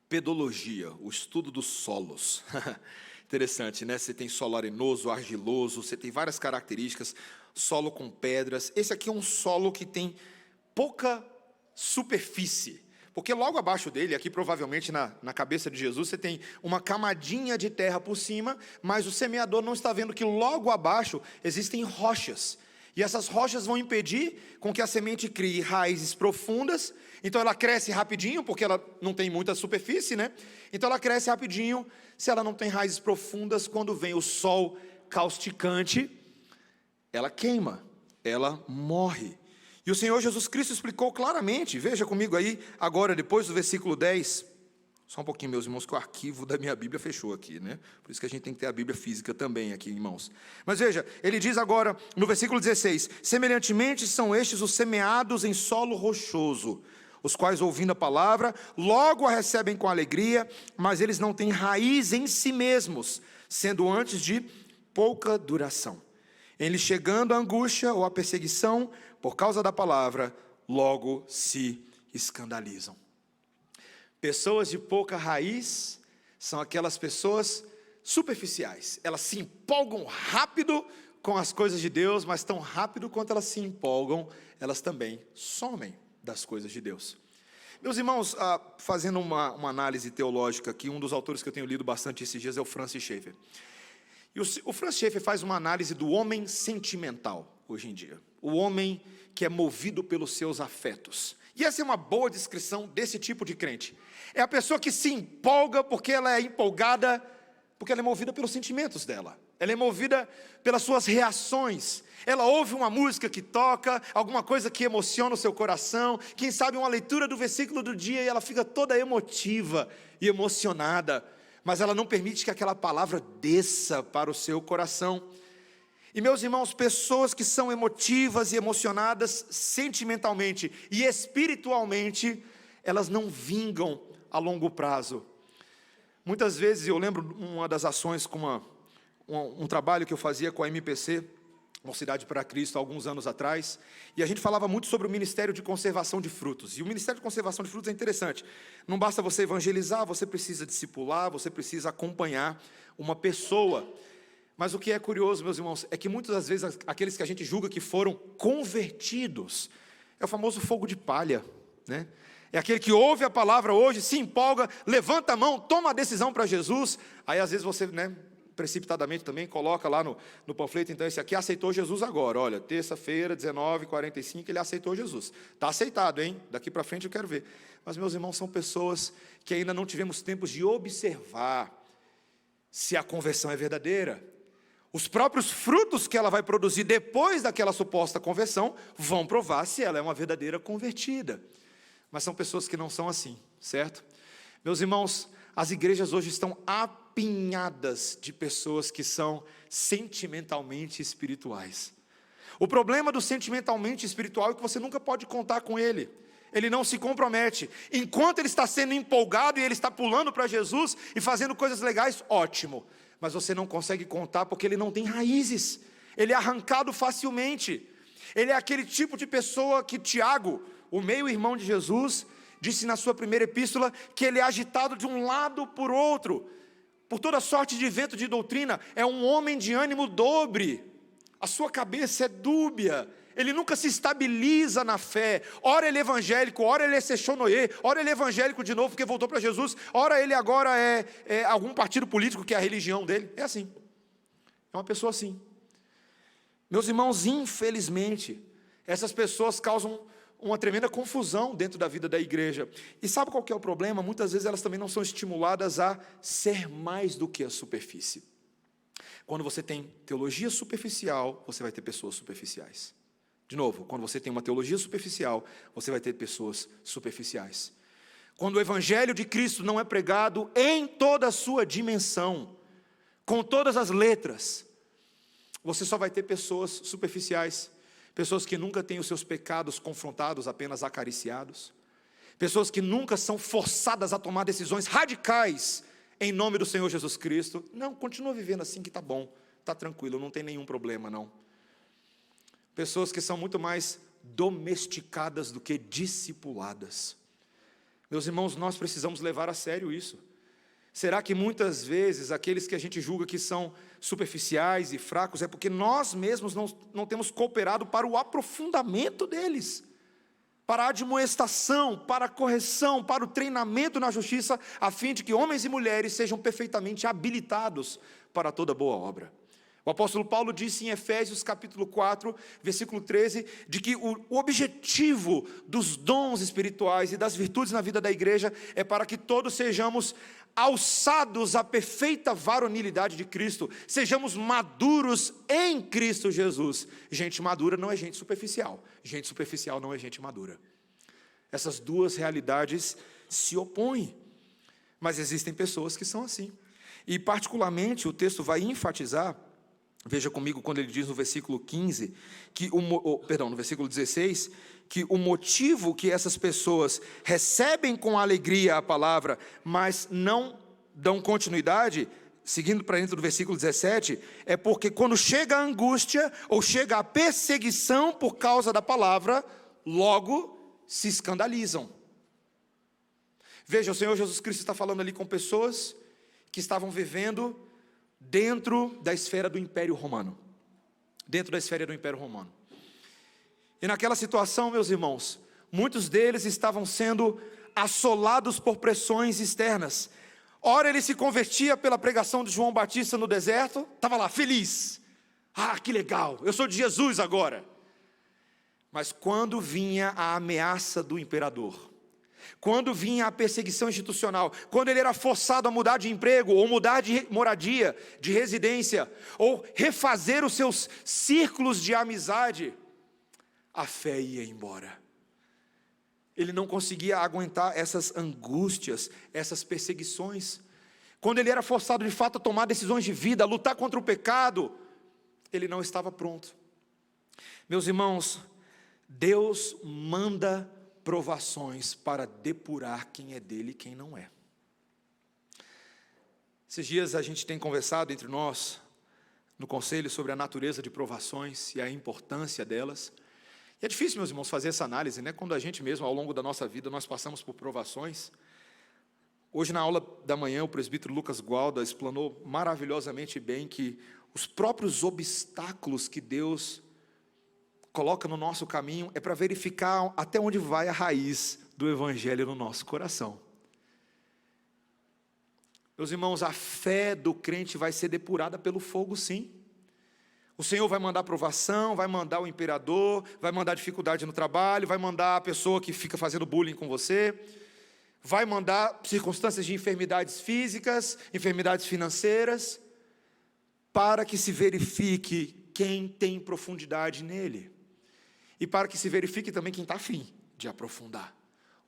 S1: pedologia, o estudo dos solos. Interessante, né? Você tem solo arenoso, argiloso, você tem várias características, solo com pedras. Esse aqui é um solo que tem pouca superfície, porque logo abaixo dele, aqui provavelmente na cabeça de Jesus, você tem uma camadinha de terra por cima, mas o semeador não está vendo que logo abaixo existem rochas. E essas rochas vão impedir com que a semente crie raízes profundas. Então ela cresce rapidinho, porque ela não tem muita superfície, né? Então ela cresce rapidinho. Se ela não tem raízes profundas, quando vem o sol causticante, ela queima, ela morre. E o Senhor Jesus Cristo explicou claramente, veja comigo aí, agora depois do versículo 10, só um pouquinho, meus irmãos, que o arquivo da minha Bíblia fechou aqui, né? Por isso que a gente tem que ter a Bíblia física também aqui, irmãos. Mas veja, ele diz agora, no versículo 16, semelhantemente são estes os semeados em solo rochoso, os quais, ouvindo a palavra, logo a recebem com alegria, mas eles não têm raiz em si mesmos, sendo antes de pouca duração. Em lhes chegando a angústia ou a perseguição, por causa da palavra, logo se escandalizam. Pessoas de pouca raiz são aquelas pessoas superficiais. Elas se empolgam rápido com as coisas de Deus, mas tão rápido quanto elas se empolgam, elas também somem das coisas de Deus. Meus irmãos, fazendo uma análise teológica aqui, um dos autores que eu tenho lido bastante esses dias é o Francis Schaeffer. E o Francis Schaeffer faz uma análise do homem sentimental, hoje em dia. O homem que é movido pelos seus afetos. E essa é uma boa descrição desse tipo de crente. É a pessoa que se empolga porque ela é empolgada, porque ela é movida pelos sentimentos dela. Ela é movida pelas suas reações. Ela ouve uma música que toca, alguma coisa que emociona o seu coração, quem sabe uma leitura do versículo do dia e ela fica toda emotiva e emocionada, mas ela não permite que aquela palavra desça para o seu coração. E meus irmãos, pessoas que são emotivas e emocionadas sentimentalmente e espiritualmente, elas não vingam a longo prazo. Muitas vezes, eu lembro uma das ações com um trabalho que eu fazia com a MPC, Mocidade para Cristo, há alguns anos atrás, e a gente falava muito sobre o Ministério de Conservação de Frutos. E o Ministério de Conservação de Frutos é interessante. Não basta você evangelizar, você precisa discipular, você precisa acompanhar uma pessoa. Mas o que é curioso, meus irmãos, é que muitas das vezes aqueles que a gente julga que foram convertidos, é o famoso fogo de palha, né? É aquele que ouve a palavra hoje, se empolga, levanta a mão, toma a decisão para Jesus, aí às vezes você, precipitadamente também, coloca lá no panfleto, então esse aqui aceitou Jesus agora, olha, terça-feira, 19h45, ele aceitou Jesus. Está aceitado, hein? Daqui para frente eu quero ver. Mas, meus irmãos, são pessoas que ainda não tivemos tempos de observar se a conversão é verdadeira. Os próprios frutos que ela vai produzir depois daquela suposta conversão vão provar se ela é uma verdadeira convertida. Mas são pessoas que não são assim, certo? Meus irmãos, as igrejas hoje estão apinhadas de pessoas que são sentimentalmente espirituais. O problema do sentimentalmente espiritual é que você nunca pode contar com ele. Ele não se compromete. Enquanto ele está sendo empolgado e ele está pulando para Jesus e fazendo coisas legais, ótimo. Mas você não consegue contar porque ele não tem raízes. Ele é arrancado facilmente. Ele é aquele tipo de pessoa que Tiago, o meio-irmão de Jesus, disse na sua primeira epístola que ele é agitado de um lado por outro, por toda sorte de vento de doutrina. É um homem de ânimo dobre. A sua cabeça é dúbia. Ele nunca se estabiliza na fé. Ora ele é evangélico, ora ele é seixonoê, ora ele é evangélico de novo porque voltou para Jesus, ora ele agora é algum partido político que é a religião dele. É assim. É uma pessoa assim. Meus irmãos, infelizmente, essas pessoas causam uma tremenda confusão dentro da vida da igreja. E sabe qual que é o problema? Muitas vezes elas também não são estimuladas a ser mais do que a superfície. Quando você tem teologia superficial, você vai ter pessoas superficiais. De novo, quando você tem uma teologia superficial, você vai ter pessoas superficiais. Quando o evangelho de Cristo não é pregado em toda a sua dimensão, com todas as letras, você só vai ter pessoas superficiais, pessoas que nunca têm os seus pecados confrontados, apenas acariciados, pessoas que nunca são forçadas a tomar decisões radicais em nome do Senhor Jesus Cristo. Não, continua vivendo assim que está bom, está tranquilo, não tem nenhum problema não. Pessoas que são muito mais domesticadas do que discipuladas. Meus irmãos, nós precisamos levar a sério isso. Será que muitas vezes aqueles que a gente julga que são superficiais e fracos é porque nós mesmos não temos cooperado para o aprofundamento deles, para a admoestação, para a correção, para o treinamento na justiça, a fim de que homens e mulheres sejam perfeitamente habilitados para toda boa obra? O apóstolo Paulo disse em Efésios capítulo 4, versículo 13, de que o objetivo dos dons espirituais e das virtudes na vida da igreja é para que todos sejamos alçados à perfeita varonilidade de Cristo, sejamos maduros em Cristo Jesus. Gente madura não é gente superficial não é gente madura. Essas duas realidades se opõem, mas existem pessoas que são assim. E particularmente o texto vai enfatizar, veja comigo quando ele diz no versículo 15, no versículo 16, que o motivo que essas pessoas recebem com alegria a palavra, mas não dão continuidade, seguindo para dentro do versículo 17, é porque quando chega a angústia, ou chega a perseguição por causa da palavra, logo se escandalizam. Veja, o Senhor Jesus Cristo está falando ali com pessoas que estavam vivendo dentro da esfera do Império Romano. E naquela situação, meus irmãos, muitos deles estavam sendo assolados por pressões externas. Ora ele se convertia pela pregação de João Batista no deserto, estava lá feliz. Ah, que legal, eu sou de Jesus agora. Mas quando vinha a ameaça do imperador, quando vinha a perseguição institucional, quando ele era forçado a mudar de emprego, ou mudar de moradia, de residência, ou refazer os seus círculos de amizade, a fé ia embora. Ele não conseguia aguentar essas angústias, essas perseguições. Quando ele era forçado de fato a tomar decisões de vida, a lutar contra o pecado, ele não estava pronto. Meus irmãos, Deus manda provações para depurar quem é dele e quem não é. Esses dias a gente tem conversado entre nós, no conselho, sobre a natureza de provações e a importância delas. E é difícil, meus irmãos, fazer essa análise, né? Quando a gente mesmo, ao longo da nossa vida, nós passamos por provações. Hoje, na aula da manhã, o presbítero Lucas Gualda explanou maravilhosamente bem que os próprios obstáculos que Deus coloca no nosso caminho é para verificar até onde vai a raiz do evangelho no nosso coração. Meus irmãos, a fé do crente vai ser depurada pelo fogo, sim. O Senhor vai mandar provação, vai mandar o imperador, vai mandar dificuldade no trabalho, vai mandar a pessoa que fica fazendo bullying com você, vai mandar circunstâncias de enfermidades físicas, enfermidades financeiras, para que se verifique quem tem profundidade nele. E para que se verifique também quem está afim de aprofundar,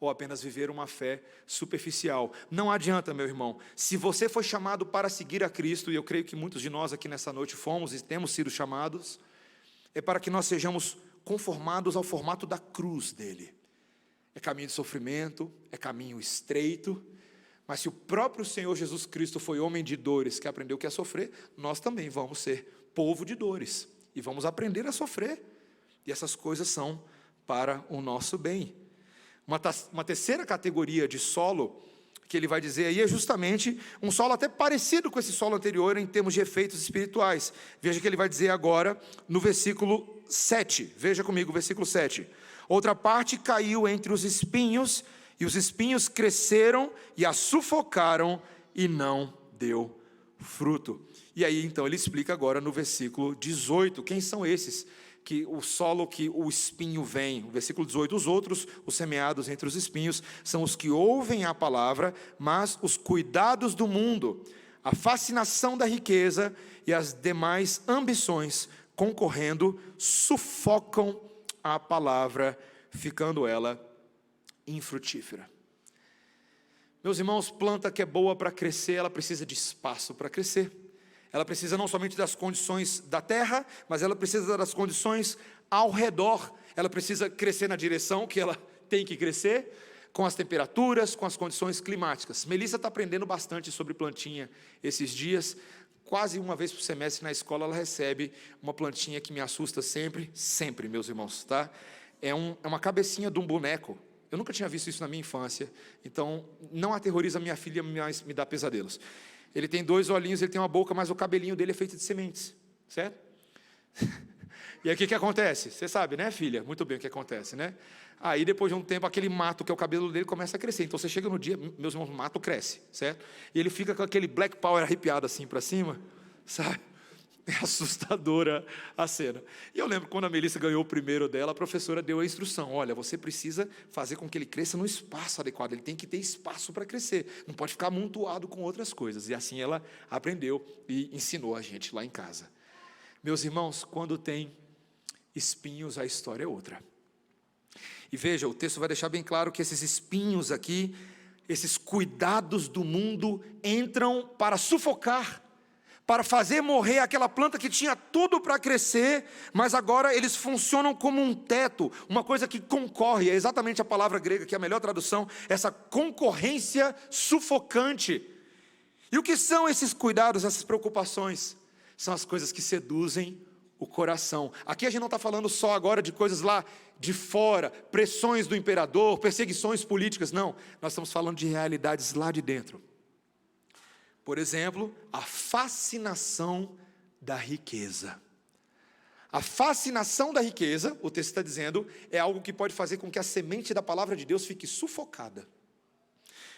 S1: ou apenas viver uma fé superficial. Não adianta, meu irmão, se você foi chamado para seguir a Cristo, e eu creio que muitos de nós aqui nessa noite fomos e temos sido chamados, é para que nós sejamos conformados ao formato da cruz dele. É caminho de sofrimento, é caminho estreito, mas se o próprio Senhor Jesus Cristo foi homem de dores, que aprendeu que é sofrer, nós também vamos ser povo de dores, e vamos aprender a sofrer, e essas coisas são para o nosso bem. Uma terceira categoria de solo, que ele vai dizer aí, é justamente um solo até parecido com esse solo anterior, em termos de efeitos espirituais. Veja que ele vai dizer agora, no versículo 7, veja comigo o versículo 7, outra parte caiu entre os espinhos, e os espinhos cresceram e a sufocaram, e não deu fruto. E aí então ele explica agora no versículo 18, quem são esses? Que o solo que o espinho vem, o versículo 18, os outros, os semeados entre os espinhos, são os que ouvem a palavra, mas os cuidados do mundo, a fascinação da riqueza e as demais ambições concorrendo, sufocam a palavra, ficando ela infrutífera. Meus irmãos, planta que é boa para crescer, ela precisa de espaço para crescer. Ela precisa não somente das condições da terra, mas ela precisa das condições ao redor. Ela precisa crescer na direção que ela tem que crescer, com as temperaturas, com as condições climáticas. Melissa está aprendendo bastante sobre plantinha esses dias. Quase uma vez por semestre na escola ela recebe uma plantinha que me assusta sempre, meus irmãos, tá? É uma cabecinha de um boneco. Eu nunca tinha visto isso na minha infância, então não aterroriza minha filha, mas me dá pesadelos. Ele tem 2 olhinhos, ele tem uma boca, mas o cabelinho dele é feito de sementes, certo? E aí o que acontece? Você sabe, né, filha? Muito bem o que acontece, né? Aí depois de um tempo, aquele mato que é o cabelo dele começa a crescer. Então você chega no dia, meus irmãos, o mato cresce, certo? E ele fica com aquele black power arrepiado assim para cima, sabe? É assustadora a cena. E eu lembro quando a Melissa ganhou o primeiro dela, a professora deu a instrução: olha, você precisa fazer com que ele cresça no espaço adequado, ele tem que ter espaço para crescer, não pode ficar amontoado com outras coisas. E assim ela aprendeu e ensinou a gente lá em casa. Meus irmãos, quando tem espinhos, a história é outra. E veja, o texto vai deixar bem claro que esses espinhos aqui, esses cuidados do mundo, entram para sufocar, para fazer morrer aquela planta que tinha tudo para crescer, mas agora eles funcionam como um teto, uma coisa que concorre, é exatamente a palavra grega, que é a melhor tradução, essa concorrência sufocante. E o que são esses cuidados, essas preocupações? São as coisas que seduzem o coração. Aqui a gente não está falando só agora de coisas lá de fora, pressões do imperador, perseguições políticas, não, nós estamos falando de realidades lá de dentro. Por exemplo, a fascinação da riqueza. A fascinação da riqueza, o texto está dizendo, é algo que pode fazer com que a semente da palavra de Deus fique sufocada.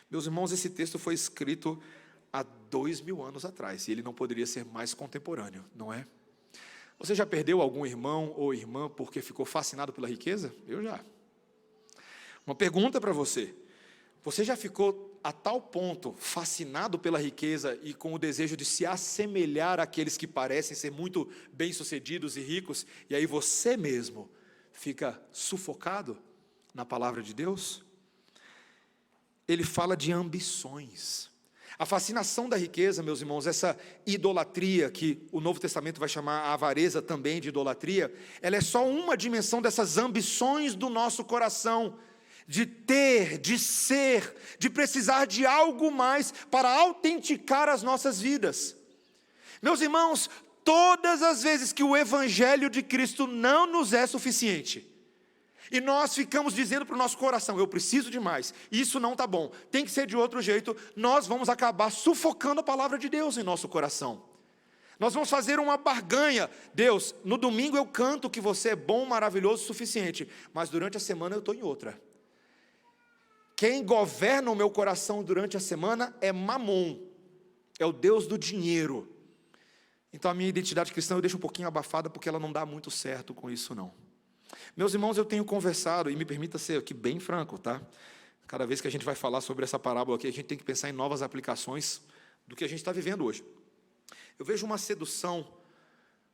S1: Meus irmãos, esse texto foi escrito há 2000 anos atrás, e ele não poderia ser mais contemporâneo, não é? Você já perdeu algum irmão ou irmã porque ficou fascinado pela riqueza? Eu já. Uma pergunta para você: você já ficou a tal ponto fascinado pela riqueza e com o desejo de se assemelhar àqueles que parecem ser muito bem-sucedidos e ricos, e aí você mesmo fica sufocado na palavra de Deus? Ele fala de ambições. A fascinação da riqueza, meus irmãos, essa idolatria, que o Novo Testamento vai chamar a avareza também de idolatria, ela é só uma dimensão dessas ambições do nosso coração, de ter, de ser, de precisar de algo mais para autenticar as nossas vidas. Meus irmãos, todas as vezes que o Evangelho de Cristo não nos é suficiente, e nós ficamos dizendo para o nosso coração: eu preciso de mais, isso não está bom, tem que ser de outro jeito, nós vamos acabar sufocando a palavra de Deus em nosso coração. Nós vamos fazer uma barganha: Deus, no domingo eu canto que você é bom, maravilhoso o suficiente, mas durante a semana eu estou em outra. Quem governa o meu coração durante a semana é Mamon. é o Deus do dinheiro. Então a minha identidade cristã eu deixo um pouquinho abafada, porque ela não dá muito certo com isso não. Meus irmãos, eu tenho conversado, e me permita ser aqui bem franco, tá? Cada vez que a gente vai falar sobre essa parábola aqui, a gente tem que pensar em novas aplicações do que a gente está vivendo hoje. Eu vejo uma sedução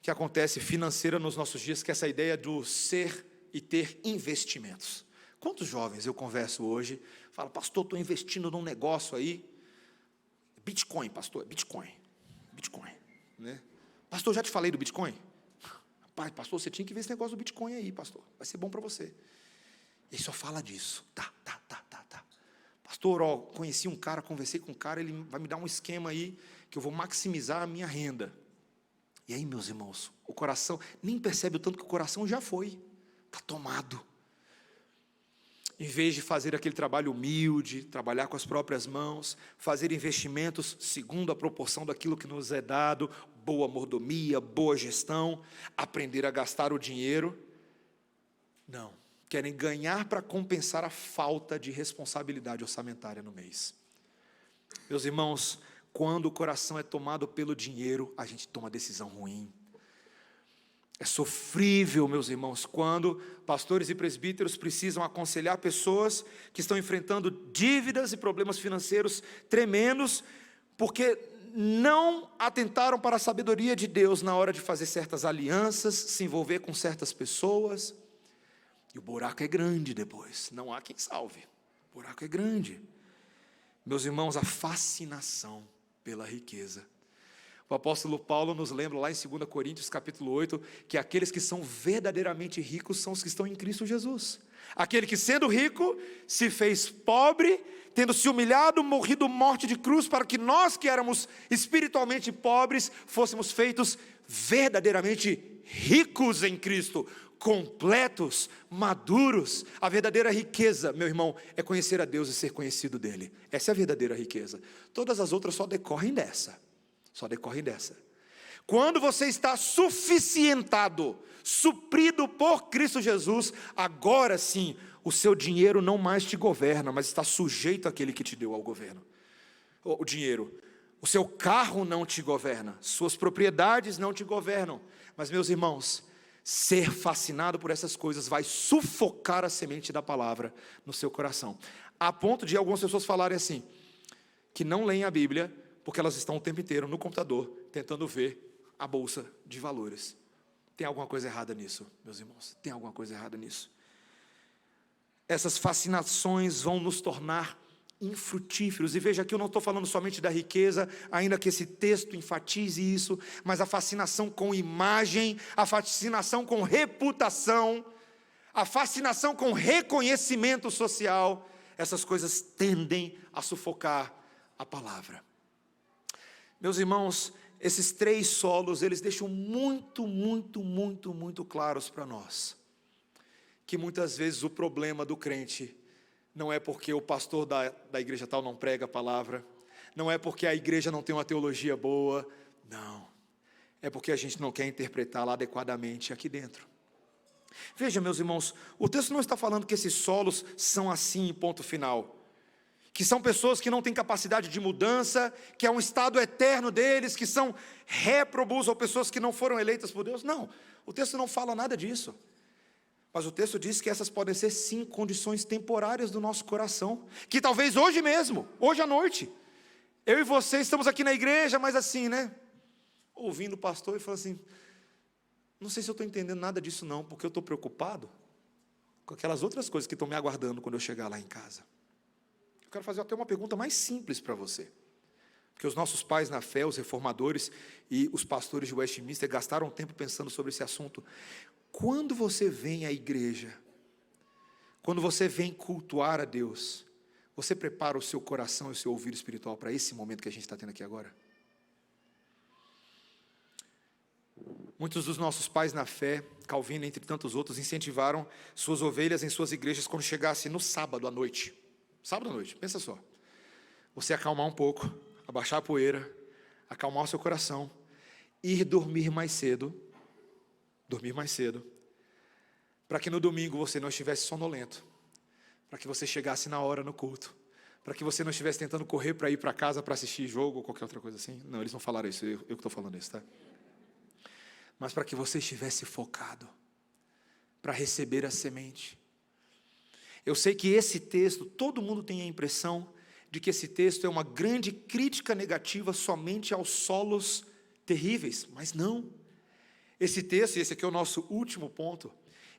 S1: que acontece financeira nos nossos dias, que é essa ideia do ser e ter investimentos. Quantos jovens eu converso hoje, falam, pastor, estou investindo num negócio aí, Bitcoin, pastor, Bitcoin, né? Pastor, já te falei do Bitcoin? Pai, pastor, você tinha que ver esse negócio do Bitcoin aí, pastor, vai ser bom para você. Ele só fala disso, tá. Pastor, ó, conheci um cara, conversei com um cara, ele vai me dar um esquema aí, que eu vou maximizar a minha renda. E aí, meus irmãos, o coração, nem percebe o tanto que o coração já foi, está tomado. Em vez de fazer aquele trabalho humilde, trabalhar com as próprias mãos, fazer investimentos segundo a proporção daquilo que nos é dado, boa mordomia, boa gestão, aprender a gastar o dinheiro, não. Querem ganhar para compensar a falta de responsabilidade orçamentária no mês. Meus irmãos, quando o coração é tomado pelo dinheiro, a gente toma decisão ruim. É sofrível, meus irmãos, quando pastores e presbíteros precisam aconselhar pessoas que estão enfrentando dívidas e problemas financeiros tremendos, porque não atentaram para a sabedoria de Deus na hora de fazer certas alianças, se envolver com certas pessoas. E o buraco é grande depois, não há quem salve, o buraco é grande. Meus irmãos, a fascinação pela riqueza. O apóstolo Paulo nos lembra lá em 2 Coríntios capítulo 8, que aqueles que são verdadeiramente ricos são os que estão em Cristo Jesus. Aquele que sendo rico, se fez pobre, tendo se humilhado, morrido morte de cruz, para que nós que éramos espiritualmente pobres, fôssemos feitos verdadeiramente ricos em Cristo, completos, maduros. A verdadeira riqueza, meu irmão, é conhecer a Deus e ser conhecido dEle. Essa é a verdadeira riqueza. Todas as outras só decorrem dessa. Quando você está suficientado, suprido por Cristo Jesus, agora sim, o seu dinheiro não mais te governa, mas está sujeito àquele que te deu ao governo. O dinheiro. O seu carro não te governa, suas propriedades não te governam. Mas, meus irmãos, ser fascinado por essas coisas vai sufocar a semente da palavra no seu coração. A ponto de algumas pessoas falarem assim, que não leem a Bíblia, porque elas estão o tempo inteiro no computador, tentando ver a bolsa de valores. Tem alguma coisa errada nisso, meus irmãos? Tem alguma coisa errada nisso? Essas fascinações vão nos tornar infrutíferos. E veja que eu não estou falando somente da riqueza, ainda que esse texto enfatize isso, mas a fascinação com imagem, a fascinação com reputação, a fascinação com reconhecimento social, essas coisas tendem a sufocar a palavra. Meus irmãos, esses 3 solos, eles deixam muito claros para nós, que muitas vezes o problema do crente não é porque o pastor da igreja tal não prega a palavra, não é porque a igreja não tem uma teologia boa, não, é porque a gente não quer interpretá-la adequadamente aqui dentro. Veja, meus irmãos, o texto não está falando que esses solos são assim, ponto final, que são pessoas que não têm capacidade de mudança, que é um estado eterno deles, que são réprobos ou pessoas que não foram eleitas por Deus. Não, o texto não fala nada disso. Mas o texto diz que essas podem ser sim condições temporárias do nosso coração, que talvez hoje mesmo, hoje à noite, eu e você estamos aqui na igreja, mas assim, né, ouvindo o pastor e falando assim, não sei se eu estou entendendo nada disso não, porque eu estou preocupado com aquelas outras coisas que estão me aguardando quando eu chegar lá em casa. Eu quero fazer até uma pergunta mais simples para você, porque os nossos pais na fé, os reformadores e os pastores de Westminster gastaram tempo pensando sobre esse assunto. Quando você vem à igreja, quando você vem cultuar a Deus, você prepara o seu coração e o seu ouvido espiritual para esse momento que a gente está tendo aqui agora? Muitos dos nossos pais na fé, Calvino, entre tantos outros, incentivaram suas ovelhas em suas igrejas quando chegasse no sábado à noite. Sábado à noite, pensa só. Você acalmar um pouco, abaixar a poeira, acalmar o seu coração, ir dormir mais cedo, para que no domingo você não estivesse sonolento, para que você chegasse na hora no culto, para que você não estivesse tentando correr para ir para casa para assistir jogo ou qualquer outra coisa assim. Não, eles não falaram isso, eu que estou falando isso, tá? Mas para que você estivesse focado, para receber a semente. Eu sei que esse texto, todo mundo tem a impressão de que esse texto é uma grande crítica negativa somente aos solos terríveis, mas não. Esse texto, e esse aqui é o nosso último ponto,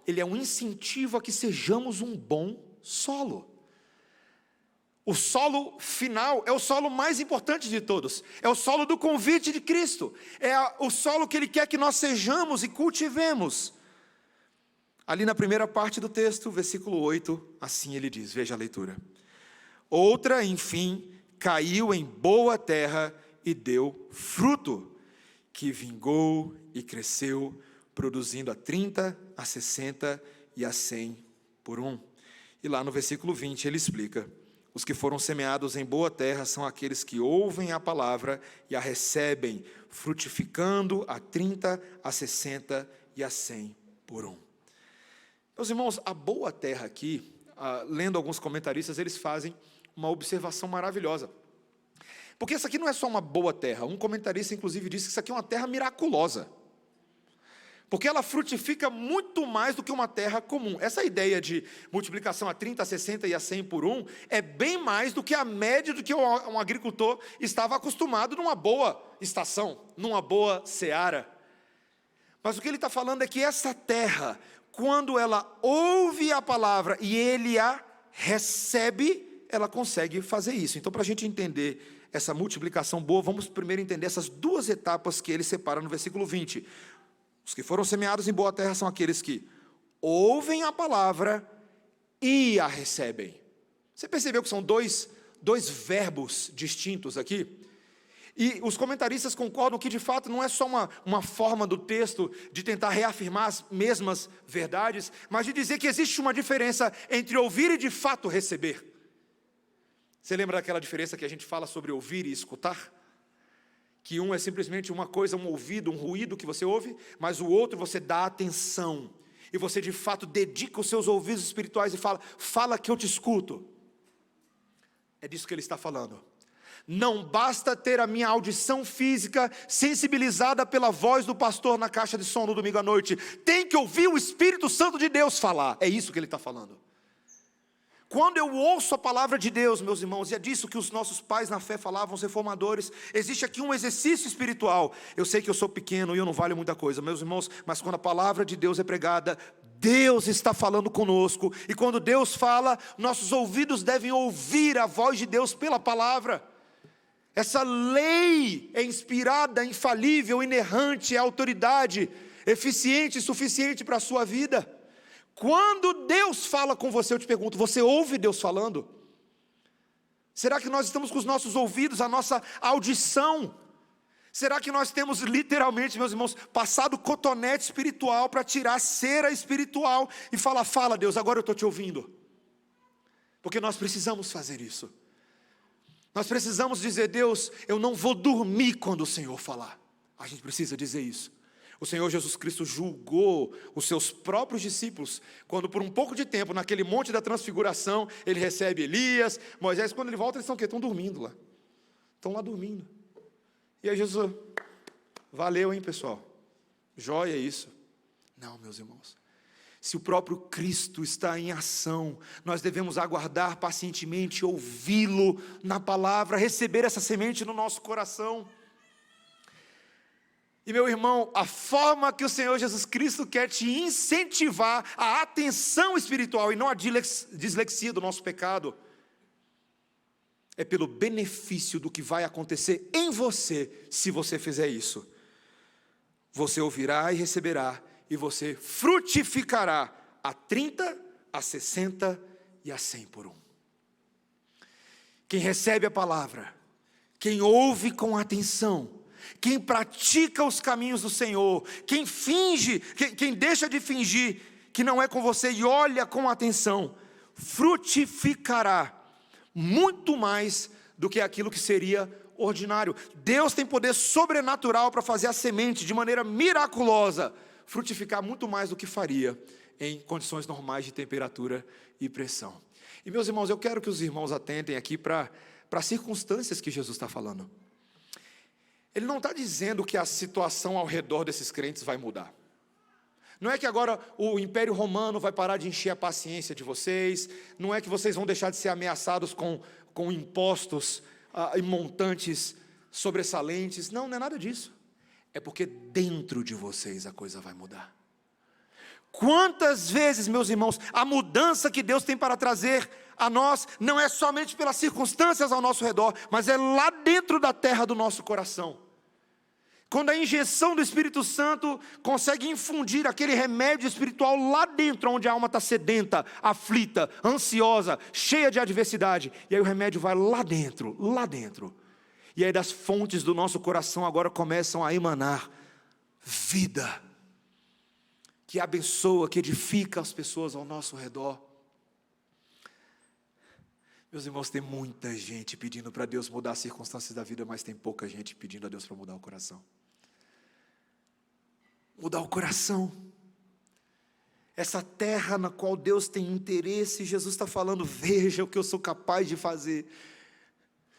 S1: ele é um incentivo a que sejamos um bom solo. O solo final é o solo mais importante de todos, é o solo do convite de Cristo, é o solo que Ele quer que nós sejamos e cultivemos. Ali na primeira parte do texto, versículo 8, assim ele diz, veja a leitura. Outra, enfim, caiu em boa terra e deu fruto, que vingou e cresceu, produzindo a 30, a 60 e a 100 por um. E lá no versículo 20 ele explica, os que foram semeados em boa terra são aqueles que ouvem a palavra e a recebem, frutificando a 30, a 60 e a 100 por um. Meus irmãos, a boa terra aqui, lendo alguns comentaristas, eles fazem uma observação maravilhosa. Porque essa aqui não é só uma boa terra. Um comentarista, inclusive, disse que isso aqui é uma terra miraculosa. Porque ela frutifica muito mais do que uma terra comum. Essa ideia de multiplicação a 30, a 60 e a 100 por um é bem mais do que a média do que um agricultor estava acostumado numa boa estação, numa boa seara. Mas o que ele está falando é que essa terra, quando ela ouve a palavra e ele a recebe, ela consegue fazer isso. Então, para a gente entender essa multiplicação boa, vamos primeiro entender essas duas etapas que ele separa no versículo 20. Os que foram semeados em boa terra são aqueles que ouvem a palavra e a recebem. Você percebeu que são dois verbos distintos aqui? E os comentaristas concordam que de fato não é só uma forma do texto de tentar reafirmar as mesmas verdades, mas de dizer que existe uma diferença entre ouvir e de fato receber. Você lembra daquela diferença que a gente fala sobre ouvir e escutar? Que um é simplesmente uma coisa, um ouvido, um ruído que você ouve, mas o outro você dá atenção, e você de fato dedica os seus ouvidos espirituais e fala que eu te escuto. É disso que ele está falando. Não basta ter a minha audição física sensibilizada pela voz do pastor na caixa de som no domingo à noite. Tem que ouvir o Espírito Santo de Deus falar. É isso que ele está falando. Quando eu ouço a palavra de Deus, meus irmãos, e é disso que os nossos pais na fé falavam, os reformadores, existe aqui um exercício espiritual. Eu sei que eu sou pequeno e eu não valho muita coisa, meus irmãos, mas quando a palavra de Deus é pregada, Deus está falando conosco. E quando Deus fala, nossos ouvidos devem ouvir a voz de Deus pela palavra. Essa lei é inspirada, infalível, inerrante, é autoridade, eficiente e suficiente para a sua vida. Quando Deus fala com você, eu te pergunto, você ouve Deus falando? Será que nós estamos com os nossos ouvidos, a nossa audição? Será que nós temos literalmente, meus irmãos, passado cotonete espiritual para tirar cera espiritual e falar, fala Deus, agora eu estou te ouvindo? Porque nós precisamos fazer isso. Nós precisamos dizer, Deus, eu não vou dormir quando o Senhor falar. A gente precisa dizer isso. O Senhor Jesus Cristo julgou os seus próprios discípulos, quando por um pouco de tempo, naquele monte da transfiguração, ele recebe Elias, Moisés, quando ele volta, eles estão o quê? Estão dormindo lá. Estão lá dormindo. E aí Jesus, valeu, hein, pessoal? Joia isso. Não, meus irmãos. Se o próprio Cristo está em ação, nós devemos aguardar pacientemente, ouvi-lo na palavra, receber essa semente no nosso coração. E meu irmão, a forma que o Senhor Jesus Cristo quer te incentivar a atenção espiritual e não a dislexia do nosso pecado, é pelo benefício do que vai acontecer em você, se você fizer isso. Você ouvirá e receberá, e você frutificará a 30, a 60 e a 100 por um. Quem recebe a palavra, quem ouve com atenção, quem pratica os caminhos do Senhor, quem finge, quem deixa de fingir que não é com você e olha com atenção, frutificará muito mais do que aquilo que seria ordinário. Deus tem poder sobrenatural para fazer a semente de maneira miraculosa frutificar muito mais do que faria em condições normais de temperatura e pressão. E meus irmãos, eu quero que os irmãos atentem aqui para as circunstâncias que Jesus está falando. Ele não está dizendo que a situação ao redor desses crentes vai mudar. Não é que agora o Império Romano vai parar de encher a paciência de vocês, não é que vocês vão deixar de ser ameaçados com impostos e montantes sobressalentes. Não é nada disso. É porque dentro de vocês a coisa vai mudar. Quantas vezes, meus irmãos, a mudança que Deus tem para trazer a nós não é somente pelas circunstâncias ao nosso redor, mas é lá dentro da terra do nosso coração. Quando a injeção do Espírito Santo consegue infundir aquele remédio espiritual lá dentro, onde a alma está sedenta, aflita, ansiosa, cheia de adversidade. E aí o remédio vai lá dentro. E aí das fontes do nosso coração agora começam a emanar vida, que abençoa, que edifica as pessoas ao nosso redor. Meus irmãos, tem muita gente pedindo para Deus mudar as circunstâncias da vida, mas tem pouca gente pedindo a Deus para mudar o coração. Mudar o coração. Essa terra na qual Deus tem interesse, Jesus está falando, veja o que eu sou capaz de fazer.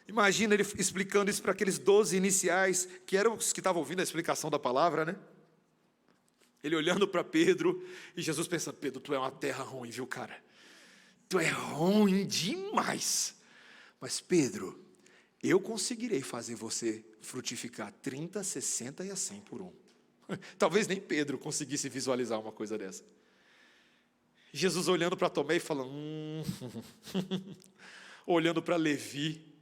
S1: Imagina ele explicando isso para aqueles 12 iniciais, que eram os que estavam ouvindo a explicação da palavra, né? Ele olhando para Pedro, e Jesus pensando, Pedro, tu é uma terra ruim, viu, cara? Tu é ruim demais. Mas Pedro, eu conseguirei fazer você frutificar 30, 60 e a 100 por um. Talvez nem Pedro conseguisse visualizar uma coisa dessa. Jesus olhando para Tomé e falando, olhando para Levi,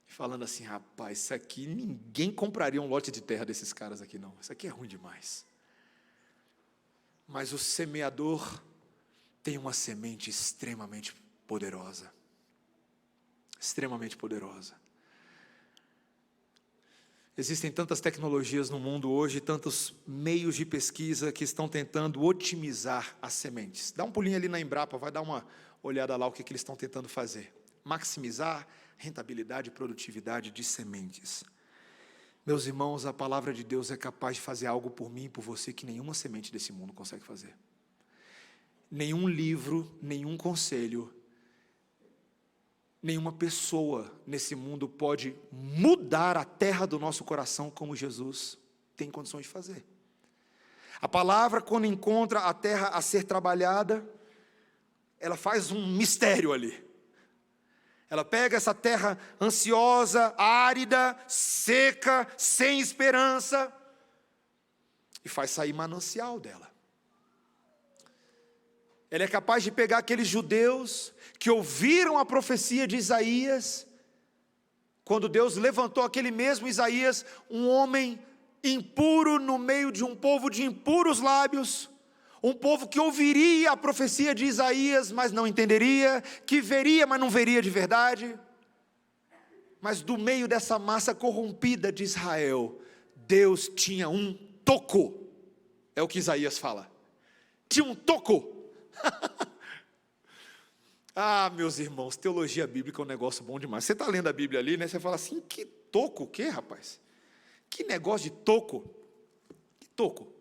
S1: falando assim, rapaz, isso aqui, ninguém compraria um lote de terra desses caras aqui não, isso aqui é ruim demais. Mas o semeador tem uma semente extremamente poderosa. Extremamente poderosa. Existem tantas tecnologias no mundo hoje, tantos meios de pesquisa que estão tentando otimizar as sementes. Dá um pulinho ali na Embrapa, vai dar uma olhada lá o que eles estão tentando fazer. Maximizar rentabilidade e produtividade de sementes. Meus irmãos, a palavra de Deus é capaz de fazer algo por mim e por você que nenhuma semente desse mundo consegue fazer. Nenhum livro, nenhum conselho, nenhuma pessoa nesse mundo pode mudar a terra do nosso coração como Jesus tem condições de fazer. A palavra, quando encontra a terra a ser trabalhada, ela faz um mistério ali. Ela pega essa terra ansiosa, árida, seca, sem esperança, e faz sair manancial dela. Ela é capaz de pegar aqueles judeus que ouviram a profecia de Isaías, quando Deus levantou aquele mesmo Isaías, um homem impuro no meio de um povo de impuros lábios, um povo que ouviria a profecia de Isaías, mas não entenderia, que veria, mas não veria de verdade. Mas do meio dessa massa corrompida de Israel, Deus tinha um toco, é o que Isaías fala, tinha um toco. Ah, meus irmãos, teologia bíblica é um negócio bom demais. Você está lendo a Bíblia ali, né? Você fala assim, que toco o quê, rapaz? Que negócio de toco? Que toco?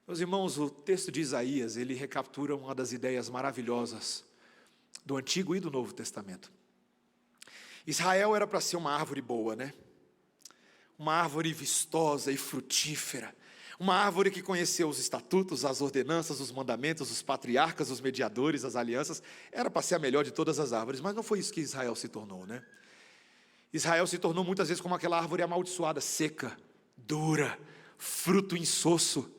S1: Meus irmãos, o texto de Isaías, ele recaptura uma das ideias maravilhosas do Antigo e do Novo Testamento. Israel era para ser uma árvore boa, né? Uma árvore vistosa e frutífera. Uma árvore que conheceu os estatutos, as ordenanças, os mandamentos, os patriarcas, os mediadores, as alianças. Era para ser a melhor de todas as árvores, mas não foi isso que Israel se tornou, né? Israel se tornou muitas vezes como aquela árvore amaldiçoada, seca, dura, fruto insosso.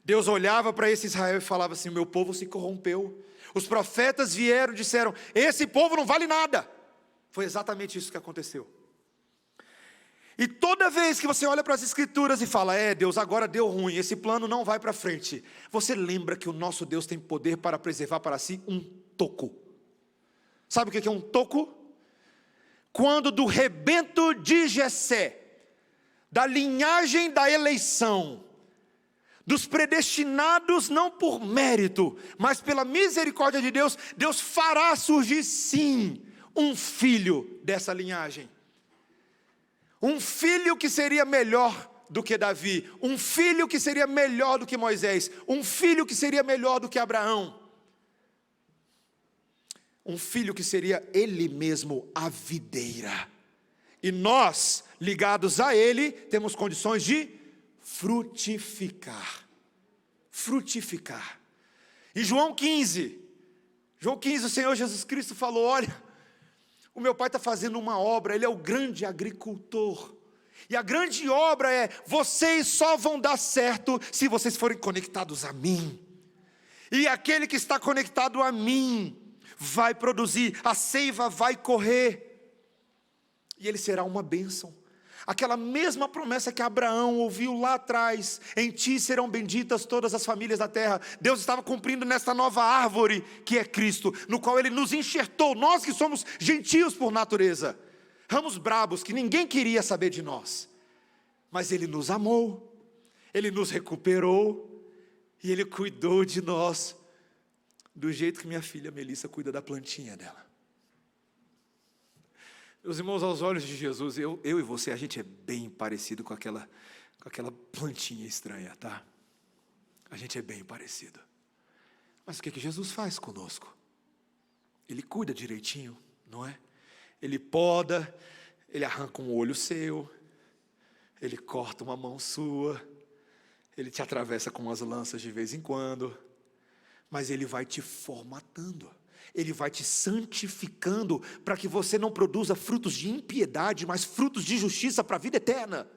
S1: Deus olhava para esse Israel e falava assim, o meu povo se corrompeu. Os profetas vieram e disseram, esse povo não vale nada. Foi exatamente isso que aconteceu. E toda vez que você olha para as escrituras e fala, Deus, agora deu ruim, esse plano não vai para frente, você lembra que o nosso Deus tem poder para preservar para si um toco. Sabe o que é um toco? Quando do rebento de Jessé, da linhagem da eleição, dos predestinados não por mérito, mas pela misericórdia de Deus, Deus fará surgir sim, um filho dessa linhagem. Um filho que seria melhor do que Davi, um filho que seria melhor do que Moisés, um filho que seria melhor do que Abraão. Um filho que seria ele mesmo a videira. E nós, ligados a ele, temos condições de frutificar. Frutificar. Em João 15, o Senhor Jesus Cristo falou: olha, o meu Pai está fazendo uma obra, Ele é o grande agricultor. E a grande obra é: vocês só vão dar certo se vocês forem conectados a mim. E aquele que está conectado a mim vai produzir, a seiva vai correr, e ele será uma bênção. Aquela mesma promessa que Abraão ouviu lá atrás: em ti serão benditas todas as famílias da terra. Deus estava cumprindo nesta nova árvore que é Cristo, no qual Ele nos enxertou, nós que somos gentios por natureza, ramos brabos que ninguém queria saber de nós, mas Ele nos amou, Ele nos recuperou, e Ele cuidou de nós, do jeito que minha filha Melissa cuida da plantinha dela. Meus irmãos, aos olhos de Jesus, eu e você, a gente é bem parecido com aquela plantinha estranha, tá? A gente é bem parecido. Mas o que Jesus faz conosco? Ele cuida direitinho, não é? Ele poda, Ele arranca um olho seu, Ele corta uma mão sua, Ele te atravessa com umas lanças de vez em quando, mas Ele vai te formatando, Ele vai te santificando, para que você não produza frutos de impiedade, mas frutos de justiça para a vida eterna,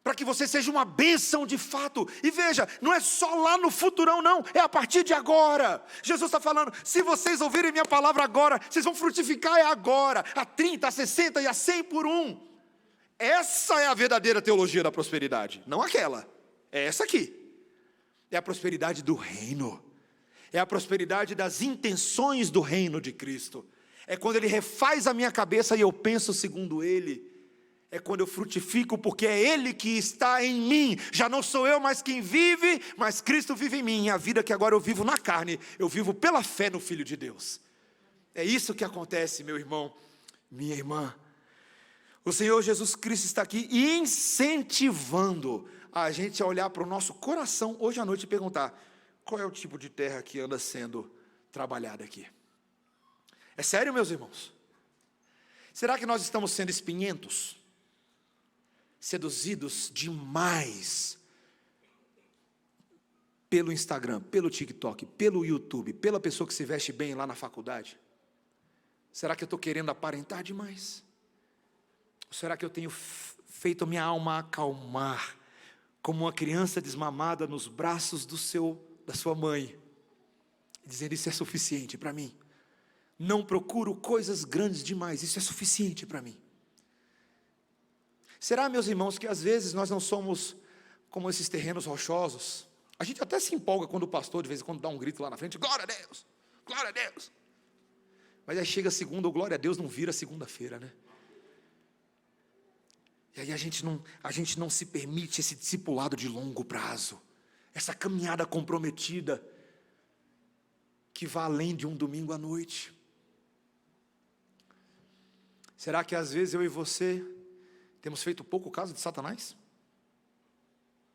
S1: para que você seja uma bênção de fato. E veja, não é só lá no futurão não, é a partir de agora. Jesus está falando: se vocês ouvirem minha palavra agora, vocês vão frutificar agora, a 30, a 60 e a 100 por um. Essa é a verdadeira teologia da prosperidade, não aquela, é essa aqui. É a prosperidade do reino, é a prosperidade das intenções do reino de Cristo. É quando Ele refaz a minha cabeça e eu penso segundo Ele. É quando eu frutifico, porque é Ele que está em mim. Já não sou eu mais quem vive, mas Cristo vive em mim. E a vida que agora eu vivo na carne, eu vivo pela fé no Filho de Deus. É isso que acontece, meu irmão, minha irmã. O Senhor Jesus Cristo está aqui incentivando a gente a olhar para o nosso coração hoje à noite e perguntar: qual é o tipo de terra que anda sendo trabalhada aqui? É sério, meus irmãos? Será que nós estamos sendo espinhentos? Seduzidos demais pelo Instagram, pelo TikTok, pelo YouTube, pela pessoa que se veste bem lá na faculdade? Será que eu estou querendo aparentar demais? Ou será que eu tenho feito a minha alma acalmar, como uma criança desmamada nos braços da sua mãe, dizendo: isso é suficiente para mim, não procuro coisas grandes demais, isso é suficiente para mim? Será, meus irmãos, que às vezes nós não somos como esses terrenos rochosos? A gente até se empolga quando o pastor de vez em quando dá um grito lá na frente: glória a Deus, glória a Deus. Mas aí chega a segunda, o glória a Deus não vira segunda-feira, né? E aí a gente não se permite esse discipulado de longo prazo, essa caminhada comprometida, que vai além de um domingo à noite. Será que às vezes eu e você temos feito pouco caso de Satanás?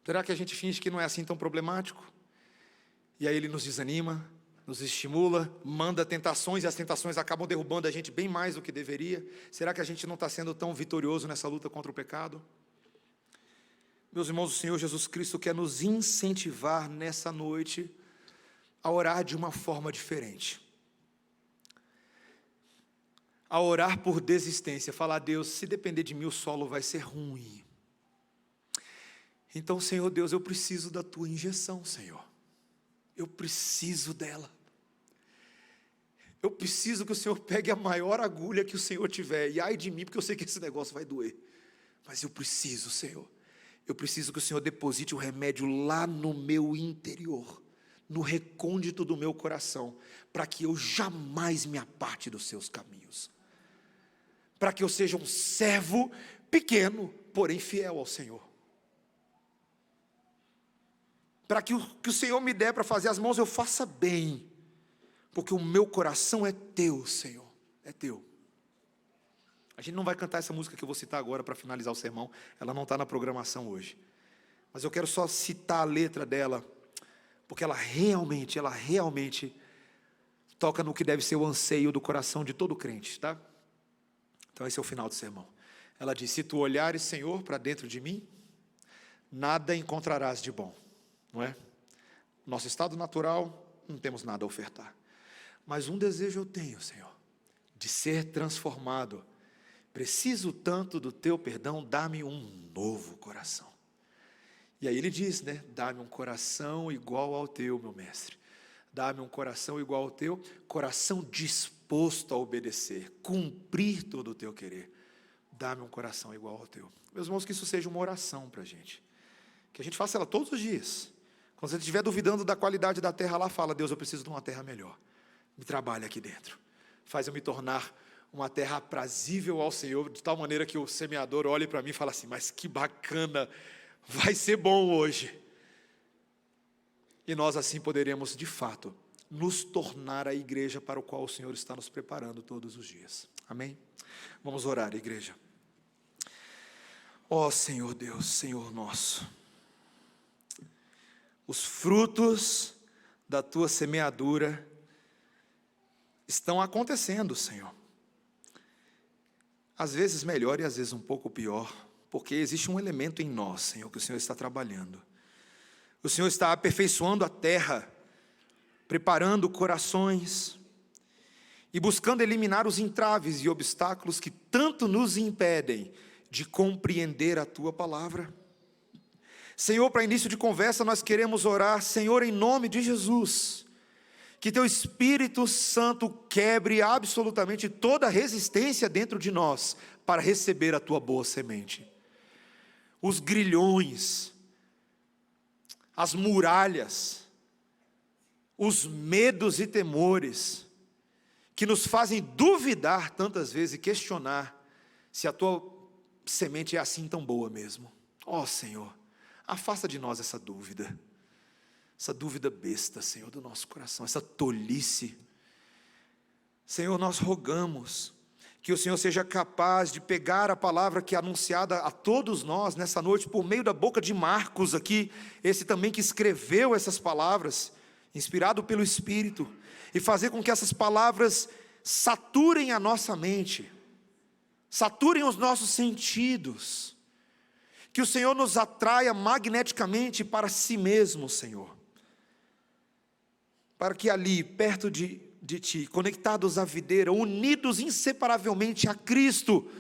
S1: Será que a gente finge que não é assim tão problemático? E aí ele nos desanima, nos estimula, manda tentações, e as tentações acabam derrubando a gente bem mais do que deveria. Será que a gente não está sendo tão vitorioso nessa luta contra o pecado? Meus irmãos, o Senhor Jesus Cristo quer nos incentivar nessa noite a orar de uma forma diferente, a orar por desistência, falar: Deus, se depender de mim o solo vai ser ruim. Então, Senhor Deus, eu preciso da tua injeção, Senhor. Eu preciso dela. Eu preciso que o Senhor pegue a maior agulha que o Senhor tiver. E ai de mim, porque eu sei que esse negócio vai doer. Mas eu preciso, Senhor. Eu preciso que o Senhor deposite o remédio lá no meu interior, no recôndito do meu coração, para que eu jamais me aparte dos seus caminhos. Para que eu seja um servo pequeno, porém fiel ao Senhor. Para que o Senhor me der para fazer as mãos, eu faça bem, porque o meu coração é teu, Senhor, é teu. A gente não vai cantar essa música que eu vou citar agora para finalizar o sermão, ela não está na programação hoje, mas eu quero só citar a letra dela, porque ela realmente toca no que deve ser o anseio do coração de todo crente, tá? Então esse é o final do sermão. Ela diz: se tu olhares, Senhor, para dentro de mim, nada encontrarás de bom, não é? Nosso estado natural, não temos nada a ofertar. Mas um desejo eu tenho, Senhor, de ser transformado. Preciso tanto do teu perdão, dá-me um novo coração. E aí ele diz, né? Dá-me um coração igual ao teu, meu mestre. Dá-me um coração igual ao teu, coração disposto a obedecer, cumprir todo o teu querer. Dá-me um coração igual ao teu. Meus irmãos, que isso seja uma oração para a gente. Que a gente faça ela todos os dias. Quando você estiver duvidando da qualidade da terra lá, fala: Deus, eu preciso de uma terra melhor. Me trabalha aqui dentro. Faz eu me tornar uma terra aprazível ao Senhor, de tal maneira que o semeador olhe para mim e fala assim: mas que bacana, vai ser bom hoje. E nós assim poderemos, de fato, nos tornar a igreja para o qual o Senhor está nos preparando todos os dias. Amém? Vamos orar, igreja. Ó Senhor Deus, Senhor nosso, os frutos da tua semeadura estão acontecendo, Senhor. Às vezes melhor e às vezes um pouco pior, porque existe um elemento em nós, Senhor, que o Senhor está trabalhando. O Senhor está aperfeiçoando a terra, preparando corações e buscando eliminar os entraves e obstáculos que tanto nos impedem de compreender a tua palavra. Senhor, para início de conversa, nós queremos orar, Senhor, em nome de Jesus, que teu Espírito Santo quebre absolutamente toda resistência dentro de nós para receber a tua boa semente. Os grilhões, as muralhas, os medos e temores que nos fazem duvidar tantas vezes e questionar se a tua semente é assim tão boa mesmo. Ó Senhor, afasta de nós essa dúvida besta, Senhor, do nosso coração, essa tolice. Senhor, nós rogamos que o Senhor seja capaz de pegar a palavra que é anunciada a todos nós nessa noite, por meio da boca de Marcos aqui, esse também que escreveu essas palavras, inspirado pelo Espírito, e fazer com que essas palavras saturem a nossa mente, saturem os nossos sentidos, que o Senhor nos atraia magneticamente para si mesmo, Senhor, para que ali, perto de Ti, conectados à videira, unidos inseparavelmente a Cristo,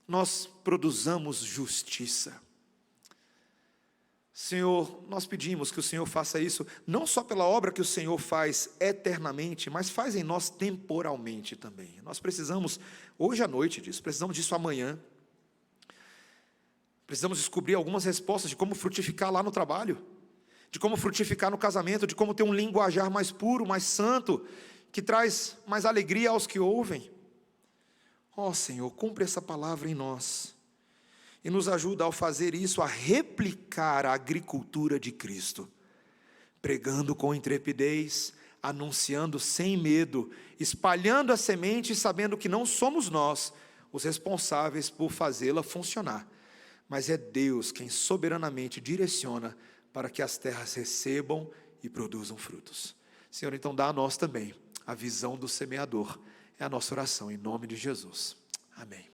S1: nós produzamos justiça. Senhor, nós pedimos que o Senhor faça isso, não só pela obra que o Senhor faz eternamente, mas faz em nós temporalmente também. Nós precisamos, hoje à noite disso, precisamos disso amanhã. Precisamos descobrir algumas respostas de como frutificar lá no trabalho, de como frutificar no casamento, de como ter um linguajar mais puro, mais santo, que traz mais alegria aos que ouvem. Ó Senhor, cumpre essa palavra em nós, e nos ajuda ao fazer isso, a replicar a agricultura de Cristo, pregando com intrepidez, anunciando sem medo, espalhando a semente, sabendo que não somos nós os responsáveis por fazê-la funcionar, mas é Deus quem soberanamente direciona para que as terras recebam e produzam frutos. Senhor, então dá a nós também a visão do semeador. É a nossa oração, em nome de Jesus. Amém.